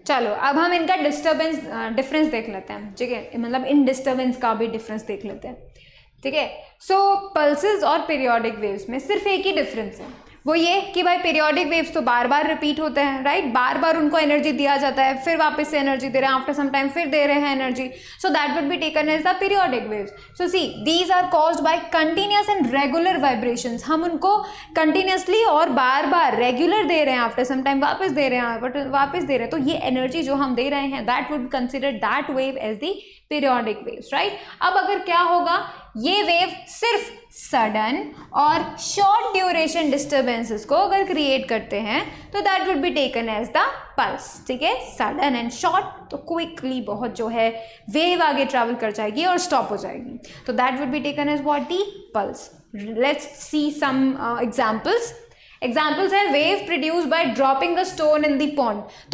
चलो अब हम इनका डिफरेंस देख लेते हैं, ठीक है, मतलब इन डिस्टर्बेंस का भी डिफरेंस देख लेते हैं, ठीक है। सो पल्सेस और पीरियोडिक वेव्स में सिर्फ एक ही डिफरेंस है, वो ये कि भाई पीरियोडिक वेव्स तो बार बार रिपीट होते हैं, राइट, बार बार उनको एनर्जी दिया जाता है, फिर वापस से एनर्जी दे रहे हैं, आफ्टर सम टाइम फिर दे रहे हैं energy, so that would be taken as the periodic waves. So see these are caused by continuous and regular vibrations, हम उनको कंटिन्यूसली और बार बार रेगुलर दे रहे हैं, आफ्टर सम टाइम वापस दे रहे हैं, बट वापस दे रहे हैं, तो ये एनर्जी जो हम दे रहे हैं that would consider that wave as the periodic waves, right. अब अगर क्या होगा, ये वेव सिर्फ सडन और शॉर्ट ड्यूरेशन डिस्टर्बेंसेस को अगर क्रिएट करते हैं तो that would be taken as the pulse, ठीक है। सडन एंड शॉर्ट तो क्विकली बहुत जो है वेव आगे ट्रैवल कर जाएगी और स्टॉप हो जाएगी, तो that would be taken as what, the pulse. Let's see some examples है, wave produce by dropping a stone in the pond.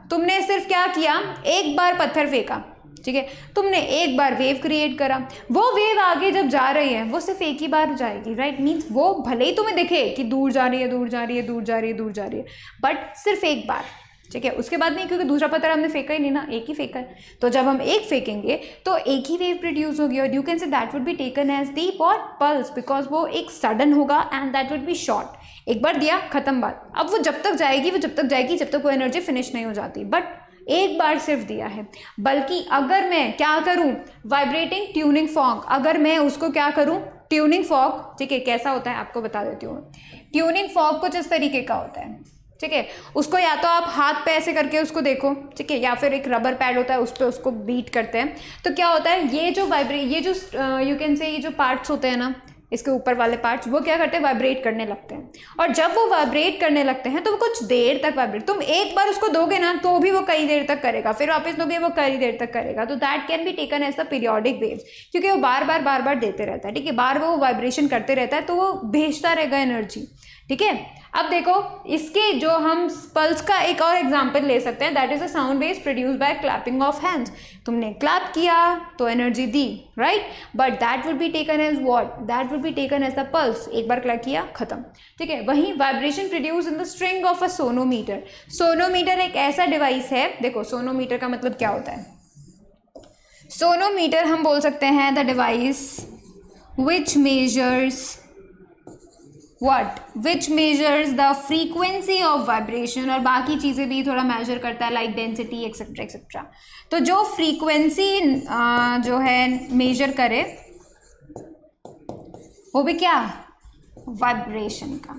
तुमने सिर्फ क्या किया, एक बार पत्थर फेंका, ठीक है, तुमने एक बार वेव क्रिएट करा, वो वेव आगे जब जा रही है वो सिर्फ एक ही बार जाएगी, राइट, मीन्स वो भले ही तुम्हें दिखे कि दूर जा रही है, दूर जा रही है, दूर जा रही है, दूर जा रही है, बट सिर्फ एक बार, ठीक है, उसके बाद नहीं, क्योंकि दूसरा पत्थर हमने फेंका ही नहीं ना, एक ही फेंका है, तो जब हम एक फेंकेंगे तो एक ही वेव प्रोड्यूस होगी और you can say that would be taken as the what, pulse, because वो एक सडन होगा and that would be short, एक बार दिया खत्म बात। अब वो जब तक जाएगी जब तक वो एनर्जी फिनिश नहीं हो जाती, बट एक बार सिर्फ दिया है। बल्कि अगर मैं क्या करूं, वाइब्रेटिंग ट्यूनिंग फॉर्क, अगर मैं उसको क्या करूं, ट्यूनिंग फॉर्क, ठीक है, कैसा होता है आपको बता देती हूँ। ट्यूनिंग फॉर्क कुछ इस तरीके का होता है, ठीक है, उसको या तो आप हाथ पे ऐसे करके उसको देखो, ठीक है, या फिर एक रबर पैड होता है उस पर उसको बीट करते हैं, तो क्या होता है, ये जो यू कैन से ये जो पार्ट्स होते हैं ना, इसके ऊपर वाले पार्ट्स, वो क्या करते हैं, वाइब्रेट करने लगते हैं, और जब वो वाइब्रेट करने लगते हैं तो वो कुछ देर तक वाइब्रेट, तुम एक बार उसको दोगे ना तो भी वो कई देर तक करेगा, फिर वापस दोगे वो कई देर तक करेगा, तो that can be taken as the periodic waves, क्योंकि वो बार बार देते रहता है, ठीक है, बार वो वाइब्रेशन करते रहता है, तो वो भेजता रहेगा एनर्जी, ठीक है। अब देखो इसके जो हम पल्स का एक और एग्जांपल ले सकते हैं, that is a sound waves produced by clapping of hands. तुमने क्लैप किया तो एनर्जी दी, right, but that would be taken as what, that would be taken as the pulse, एक बार क्लैप किया खत्म, ठीक है। वहीं vibration produce in the string of a sonometer. Sonometer एक ऐसा डिवाइस है, देखो सोनोमीटर का मतलब क्या होता है, सोनोमीटर हम बोल सकते हैं the device which measures what, which measures the frequency of vibration, और बाकी चीज़ें भी थोड़ा मेजर करता है, लाइक डेंसिटी एक्सेट्रा एक्सेट्रा। तो जो फ्रीक्वेंसी जो है मेजर करे वो भी क्या, वाइब्रेशन का।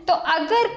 तो अगर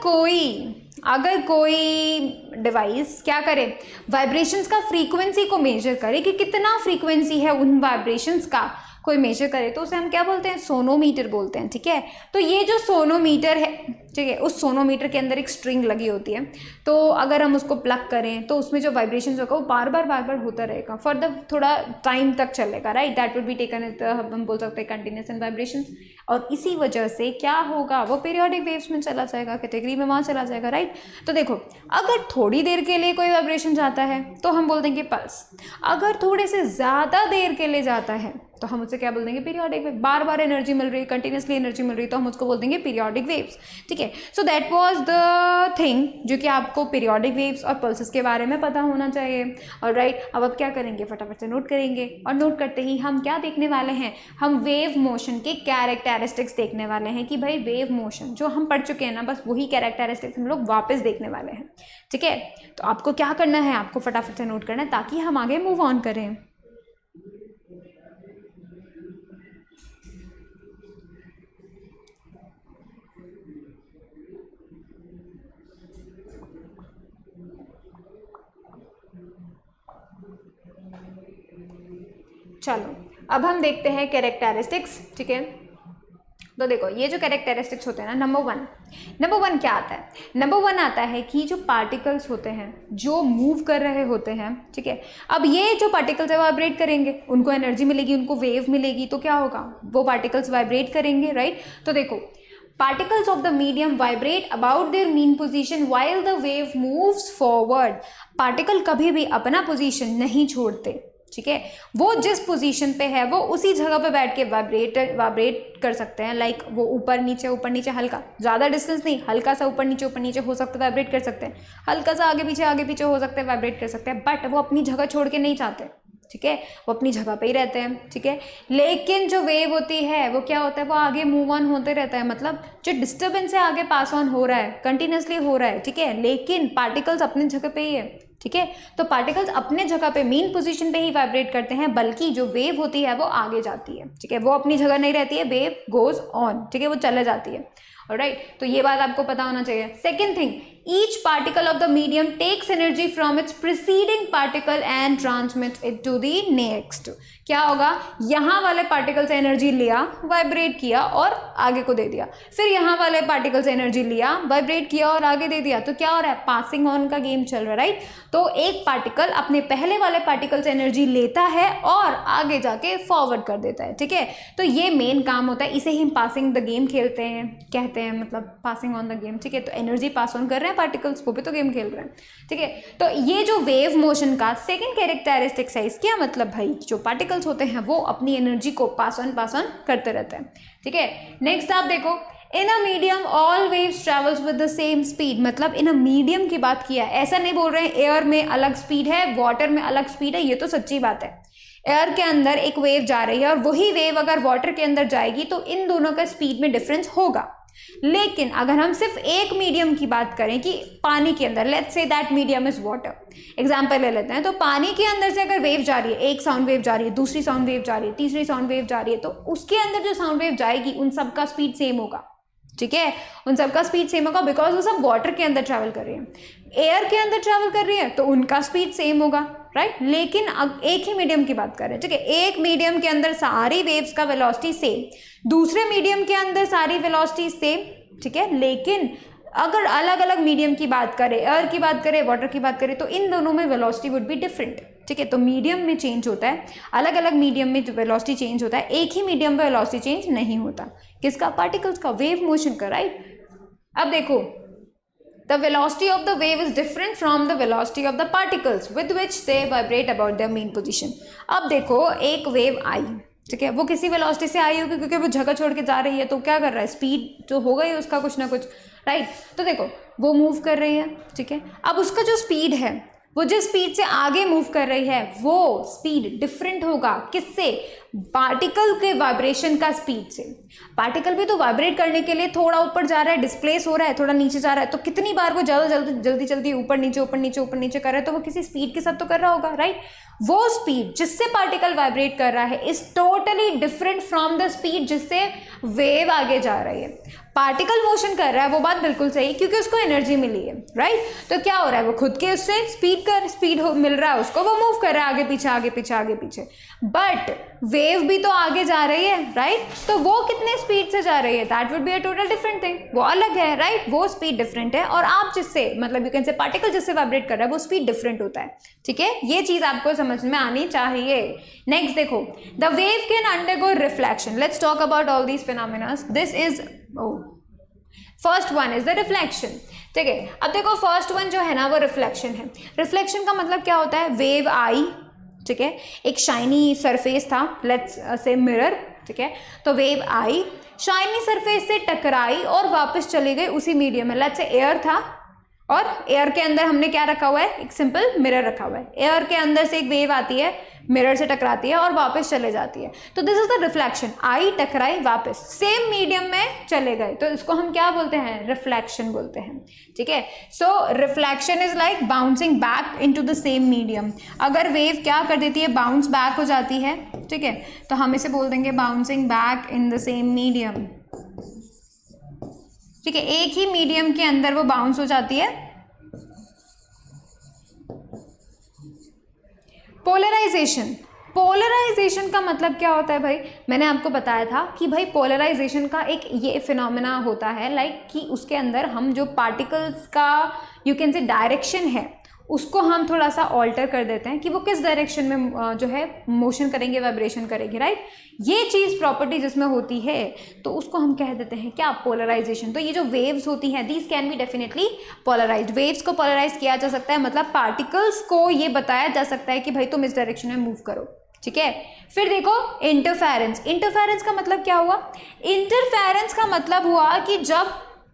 कोई डिवाइस क्या करे, वाइब्रेशंस का फ्रीक्वेंसी को मेजर करे कि कितना फ्रीक्वेंसी है उन वाइब्रेशंस का, कोई मेजर करे, तो उसे हम क्या बोलते हैं, सोनोमीटर बोलते हैं, ठीक है। तो ये जो सोनोमीटर है, ठीक है, उस सोनोमीटर के अंदर एक स्ट्रिंग लगी होती है, तो अगर हम उसको प्लग करें तो उसमें जो वाइब्रेशन होगा वो बार बार होता रहेगा, फॉर द थोड़ा टाइम तक चलेगा, right, that would be taken as हम बोल सकते हैं कंटिन्यूस एंड वाइब्रेशन, और इसी वजह से क्या होगा, वो पीरियोडिक वेव्स में चला जाएगा, कैटेगरी में वहाँ चला जाएगा, राइट। तो देखो अगर थोड़ी देर के लिए कोई वाइब्रेशन जाता है तो हम बोल देंगे पल्स, अगर थोड़े से ज़्यादा देर के लिए जाता है तो हम उससे क्या बोल देंगे, पीरियोडिक वेव, बार बार एनर्जी मिल रही है, कंटिन्यूसली एनर्जी मिल रही है, तो हम उसको बोल देंगे पीरियोडिक वेव्स, ठीक है। So that was the thing जो कि आपको पीरियोडिक वेव्स और पल्सेस के बारे में पता होना चाहिए, और राइट, अब क्या करेंगे, फटाफट से नोट करेंगे, और नोट करते ही हम क्या देखने वाले हैं, हम वेव मोशन के कैरेक्टरिस्टिक्स देखने वाले हैं, कि भाई वेव मोशन जो हम पढ़ चुके हैं ना, बस वही कैरेक्टरिस्टिक्स हम लोग वापस देखने वाले हैं, ठीक है। तो आपको क्या करना है, आपको फटाफट से नोट करना है ताकि हम आगे मूव ऑन करें। चलो अब हम देखते हैं कैरेक्टरिस्टिक्स, ठीक है। तो देखो ये जो कैरेक्टरिस्टिक्स होते हैं ना, नंबर वन क्या आता है, नंबर वन आता है कि जो पार्टिकल्स होते हैं जो मूव कर रहे होते हैं, ठीक है, अब ये जो पार्टिकल्स है वाइब्रेट करेंगे, उनको एनर्जी मिलेगी, उनको वेव मिलेगी, तो क्या होगा, वो पार्टिकल्स वाइब्रेट करेंगे, राइट। तो देखो particles of the medium vibrate about their mean position while the wave moves forward। Particle कभी भी अपना पोजीशन नहीं छोड़ते, ठीक है, वो जिस पोजीशन पे है वो उसी जगह पे बैठ के वाइब्रेट कर सकते हैं। लाइक वो ऊपर नीचे हल्का, ज़्यादा डिस्टेंस नहीं, हल्का सा ऊपर नीचे हो सकता है, वाइब्रेट कर सकते हैं, हल्का सा आगे पीछे हो सकते हैं, वाइब्रेट कर सकते हैं, बट वो अपनी जगह छोड़ के नहीं चाहते, ठीक है, वो अपनी जगह पे ही रहते हैं, ठीक है। लेकिन जो वेव होती है वो क्या होता है, वो आगे मूव ऑन होते रहता है, मतलब जो डिस्टर्बेंस है आगे पास ऑन हो रहा है, कंटिन्यूसली हो रहा है, ठीक है, लेकिन पार्टिकल्स अपनी जगह पे ही है, ठीक है। तो पार्टिकल्स अपने जगह पे मेन पोजीशन पे ही वाइब्रेट करते हैं, बल्कि जो वेव होती है वो आगे जाती है, ठीक है, वो अपनी जगह नहीं रहती है, वेव गोज ऑन, ठीक है, वो चले जाती है। ऑलराइट, तो ये बात आपको पता होना चाहिए। Second thing, each particle of the medium takes energy from its preceding particle and transmits it to the next। क्या होगा, यहाँ वाले पार्टिकल से एनर्जी लिया, वाइब्रेट किया और आगे को दे दिया, फिर यहाँ वाले पार्टिकल से एनर्जी लिया, वाइब्रेट किया और आगे दे दिया, तो क्या हो रहा है, पासिंग ऑन का गेम चल रहा है, राइट। तो एक पार्टिकल अपने पहले वाले पार्टिकल से एनर्जी लेता है और आगे जाके फॉरवर्ड कर देता है, ठीक है। तो ये मेन काम होता है, इसे ही हम पासिंग द गेम खेलते हैं, कहते हैं, मतलब पासिंग ऑन द गेम, ठीक है। तो एनर्जी पास ऑन कर रहे हैं पार्टिकल्स, वो भी तो गेम खेल रहे हैं, ठीक है। तो ये जो वेव मोशन का सेकंड कैरेक्टरिस्टिक्स है, इसका मतलब भाई जो पार्टिकल्स होते हैं वो अपनी एनर्जी को पास ऑन करते रहते हैं, ठीक है। नेक्स्ट आप देखो, in a medium all waves travels with the same speed, मतलब इन अ मीडियम की बात किया है, ऐसा नहीं बोल रहे हैं एयर में अलग स्पीड है, वाटर में अलग स्पीड है, ये तो सच्ची बात है। एयर के अंदर एक वेव जा रही है और वही वेव अगर वाटर के अंदर जाएगी तो इन दोनों का स्पीड में डिफरेंस होगा। लेकिन अगर हम सिर्फ एक मीडियम की बात करें कि पानी के अंदर, let's say that medium is water, example ले लेते हैं, तो पानी के अंदर से अगर वेव जा रही है, एक साउंड वेव जा रही है, दूसरी साउंड वेव जा रही है, तीसरी साउंड वेव जा रही है, तो उसके अंदर जो साउंड वेव जाएगी उन सबका स्पीड सेम होगा, ठीक है, उन सबका स्पीड सेम होगा, बिकॉज वो सब वाटर के अंदर ट्रैवल कर रही है। एयर के अंदर ट्रैवल कर रही है तो उनका स्पीड सेम होगा, राइट। लेकिन अब एक ही मीडियम की बात कर रहे हैं, ठीक है, एक मीडियम के अंदर सारी वेव्स का वेलोसिटी सेम, दूसरे मीडियम के अंदर सारी वेलोसिटी सेम, ठीक है। लेकिन अगर अलग अलग मीडियम की बात करें, एयर की बात करें, वाटर की बात करें, तो इन दोनों में वेलोसिटी वुड बी डिफरेंट, ठीक है। तो मीडियम में चेंज होता है, अलग अलग मीडियम में वेलोसिटी चेंज होता है, एक ही मीडियम में वेलोसिटी चेंज नहीं होता। किसका, पार्टिकल्स का, वेव मोशन का, राइट। अब देखो, the velocity of the wave is different from the velocity of the particles with which they vibrate about their main position. अब देखो, एक वेव आई, ठीक है, वो किसी वेलोसिटी से आई होगी क्योंकि वो जगह छोड़ के जा रही है, तो क्या कर रहा है, स्पीड तो हो गई उसका कुछ ना कुछ, राइट। तो देखो वो मूव कर रही है, ठीक है। अब उसका जो स्पीड है, वो जिस स्पीड से आगे मूव कर रही है वो स्पीड डिफरेंट होगा, किससे, पार्टिकल के वाइब्रेशन का स्पीड से। पार्टिकल भी तो वाइब्रेट करने के लिए थोड़ा ऊपर जा रहा है, डिस्प्लेस हो रहा है, थोड़ा नीचे जा रहा है, तो कितनी बार वो जल्दी ऊपर नीचे कर रहा है, तो वो किसी स्पीड के साथ तो कर रहा होगा, राइट। वो स्पीड जिससे पार्टिकल वाइब्रेट कर रहा है is totally different from the speed जिससे वेव आगे जा रही है। पार्टिकल मोशन कर रहा है, वो बात बिल्कुल सही, क्योंकि उसको एनर्जी मिली है, राइट। तो क्या हो रहा है, वो खुद के उससे स्पीड मिल रहा है उसको, वो मूव कर रहा है आगे पीछे, बट वेव भी तो आगे जा रही है, राइट। तो वो कितने स्पीड से जा रही है, that would be a total different thing, वो अलग है, राइट। वो स्पीड डिफरेंट है, और आप जिससे, मतलब यू कैन से पार्टिकल जिससे वाइब्रेट कर रहा है वो स्पीड डिफरेंट होता है, ठीक है। ये चीज आपको समझ में आनी चाहिए। नेक्स्ट देखो, the wave can undergo reflection. Let's talk about all these phenomena. This is first one is the reflection, ठीक है। अब देखो, फर्स्ट वन जो है ना वो रिफ्लेक्शन है। रिफ्लेक्शन का मतलब क्या होता है, वेव आई, ठीक है, एक शाइनी सरफेस था, लेट्स से मिरर, ठीक है, तो वेव आई, शाइनी सरफेस से टकराई और वापस चली गई उसी मीडियम में, लेट्स से एयर था, और एयर के अंदर हमने क्या रखा हुआ है, एक सिंपल मिरर रखा हुआ है। एयर के अंदर से एक वेव आती है, मिरर से टकराती है और वापस चले जाती है, तो दिस इज द रिफ्लेक्शन। आई, टकराई, वापस सेम मीडियम में चले गए, तो इसको हम क्या बोलते हैं, रिफ्लेक्शन बोलते हैं, ठीक है। So reflection is like bouncing back into the same medium. अगर वेव क्या कर देती है, बाउंस बैक हो जाती है, ठीक है, तो हम इसे बोल देंगे bouncing back in the same medium, ठीक है। एक ही मीडियम के अंदर वो बाउंस हो जाती है। पोलराइजेशन का मतलब क्या होता है भाई, मैंने आपको बताया था कि भाई पोलराइजेशन का एक ये फिनोमेना होता है, लाइक कि उसके अंदर हम जो पार्टिकल्स का यू कैन से डायरेक्शन है उसको हम थोड़ा सा ऑल्टर कर देते हैं कि वो किस डायरेक्शन में जो है मोशन करेंगे, वाइब्रेशन करेंगे, राइट। ये चीज़ प्रॉपर्टी जिसमें होती है तो उसको हम कह देते हैं क्या, पोलराइजेशन। तो ये जो वेव्स होती हैं these can be definitely polarised. Waves को पोलराइज किया जा सकता है, मतलब पार्टिकल्स को ये बताया जा सकता है कि भाई तुम इस डायरेक्शन में मूव करो, ठीक है। फिर देखो इंटरफेरेंस। इंटरफेरेंस का मतलब क्या हुआ? इंटरफेरेंस का मतलब हुआ कि जब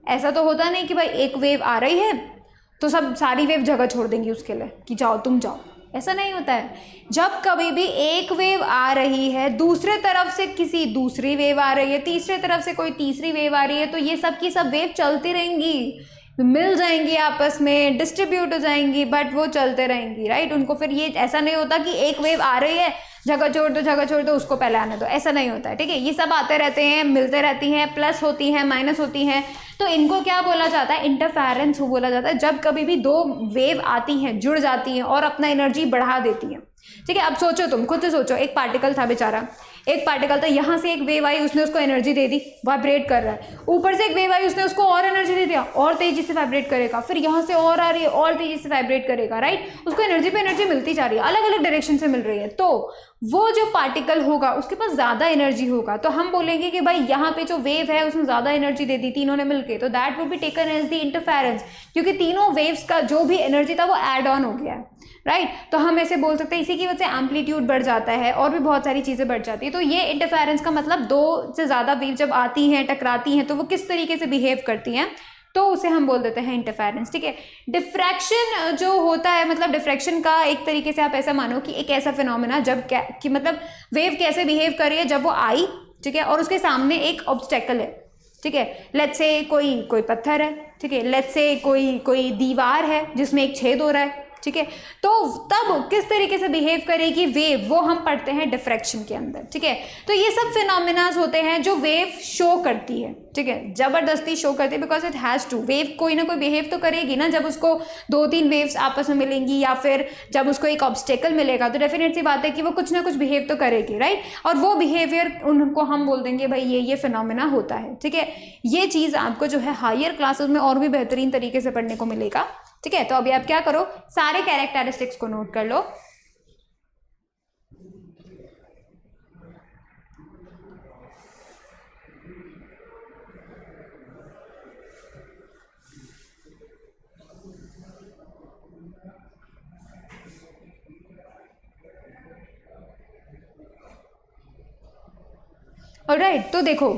ऐसा तो होता नहीं कि भाई एक वेव आ रही है तो सब सारी वेव जगह छोड़ देंगी उसके लिए कि जाओ तुम जाओ, ऐसा नहीं होता है। जब कभी भी एक वेव आ रही है, दूसरे तरफ से किसी दूसरी वेव आ रही है, तीसरे तरफ से कोई तीसरी वेव आ रही है, तो ये सब की सब वेव चलती रहेंगी, मिल जाएंगी आपस में, डिस्ट्रीब्यूट हो जाएंगी, बट वो चलते रहेंगी, राइट। उनको फिर ये ऐसा नहीं होता कि एक वेव आ रही है जगह छोड़ दो उसको पहले आने दो, ऐसा नहीं होता है, ठीक है। ये सब आते रहते हैं, मिलते रहती हैं, प्लस होती हैं, माइनस होती हैं, तो इनको क्या बोला जाता है? इंटरफेरेंस बोला जाता है। जब कभी भी दो वेव आती हैं, जुड़ जाती हैं और अपना एनर्जी बढ़ा देती हैं, ठीक है। अब सोचो, तुम खुद से सोचो, एक पार्टिकल था बेचारा, एक पार्टिकल था, यहाँ से एक वेव आई, उसने उसको एनर्जी दे दी, वाइब्रेट कर रहा है। ऊपर से एक वेव आई, उसने उसको और एनर्जी दे दिया, और तेजी से वाइब्रेट करेगा। फिर यहाँ से और आ रही है, और तेजी से वाइब्रेट करेगा, राइट। उसको एनर्जी पे एनर्जी मिलती जा रही है, अलग अलग डायरेक्शन से मिल रही है। तो वो जो पार्टिकल होगा उसके पास ज़्यादा एनर्जी होगा, तो हम बोलेंगे कि भाई यहाँ पे जो वेव है उसने ज़्यादा एनर्जी दे दी तीनों ने मिलके, तो that would be taken as the interference, क्योंकि तीनों वेव्स का जो भी एनर्जी था वो एड ऑन हो गया है, राइट। तो हम ऐसे बोल सकते हैं, इसी की वजह से एम्पलीट्यूड बढ़ जाता है और भी बहुत सारी चीज़ें बढ़ जाती है। तो ये इंटरफेरेंस का मतलब दो से ज़्यादा वेव जब आती हैं, टकराती हैं, तो वो किस तरीके से बिहेव करती हैं, तो उसे हम बोल देते हैं इंटरफेरेंस, ठीक है। डिफ्रैक्शन जो होता है, मतलब डिफ्रैक्शन का एक तरीके से आप ऐसा मानो कि एक ऐसा फिनोमेना जब कि मतलब वेव कैसे बिहेव कर रही है जब वो आई, ठीक है, और उसके सामने एक ऑब्स्टेकल है, ठीक है। लेट्स से कोई पत्थर है, ठीक है, लेट्स से कोई दीवार है जिसमें एक छेद हो रहा है, ठीक है। तो तब किस तरीके से बिहेव करेगी वेव, वो हम पढ़ते हैं डिफ्रैक्शन के अंदर, ठीक है। तो ये सब फिनोमेनास होते हैं जो वेव शो करती है, ठीक है, जबरदस्ती शो करती है, because it has to. Wave कोई ना कोई बिहेव तो करेगी ना, जब उसको दो तीन वेव्स आपस में मिलेंगी या फिर जब उसको एक ऑब्स्टेकल मिलेगा, तो डेफिनेट सी बात है कि वो कुछ ना कुछ बिहेव तो करेगी, राइट। और वो बिहेवियर उनको हम बोल देंगे भाई ये फिनोमेना होता है, ठीक है। ये चीज़ आपको जो है हायर क्लासेस में और भी बेहतरीन तरीके से पढ़ने को मिलेगा, ठीक है। तो अभी आप क्या करो, सारे कैरेक्टरिस्टिक्स को नोट कर लो। ऑलराइट, तो देखो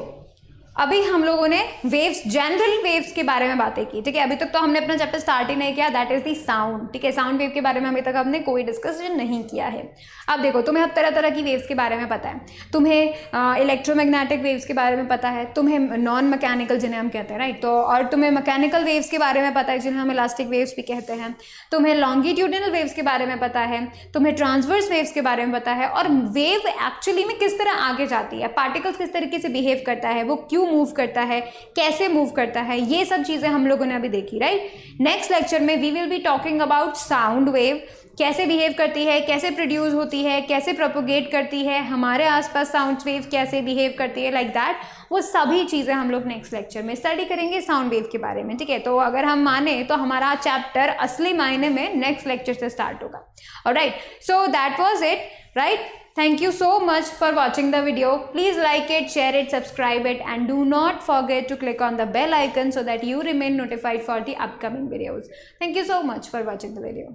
अभी हम लोगों ने वेव्स, जनरल वेव्स के बारे में बातें की, ठीक है। अभी तक तो हमने अपना चैप्टर स्टार्ट ही नहीं किया, दैट इज दी साउंड, ठीक है। साउंड वेव के बारे में अभी तक हमने कोई डिस्कशन नहीं किया है। अब देखो, तुम्हें अब तरह तरह की वेव्स के बारे में पता है, तुम्हें इलेक्ट्रोमैग्नेटिक वेव्स के बारे में पता है, तुम्हें नॉन मैकेनिकल जिन्हें हम कहते हैं, राइट, तो और तुम्हें मैकेनिकल वेव्स के बारे में पता है जिन्हें हम इलास्टिक वेव्स भी कहते हैं, तुम्हें लॉन्गिट्यूडिनल वेव्स के बारे में पता है, तुम्हें ट्रांसवर्स वेव्स के बारे में पता है, और वेव एक्चुअली में किस तरह आगे जाती है, पार्टिकल्स किस तरीके से बिहेव करता है, वो क्यों मूव करता है, कैसे मूव करता है, ये सब चीजें हम लोगों ने अभी देखी, राइट। नेक्स्ट लेक्चर में we will be talking about sound wave, कैसे बिहेव करती है, कैसे प्रोड्यूस होती है, कैसे प्रोपोगेट करती है, हमारे आसपास साउंड वेव कैसे बिहेव करती है, लाइक दैट। वो सभी चीज़ें हम लोग नेक्स्ट लेक्चर में स्टडी करेंगे साउंड वेव के बारे में, ठीक है। तो अगर हम माने तो हमारा चैप्टर असली मायने में नेक्स्ट लेक्चर से स्टार्ट होगा। Alright, so that was it, right. Thank you so much for watching the video. Please like it, share it, subscribe it, and do not forget to click on the bell icon so that you remain notified for the upcoming videos. Thank you so much for watching the video.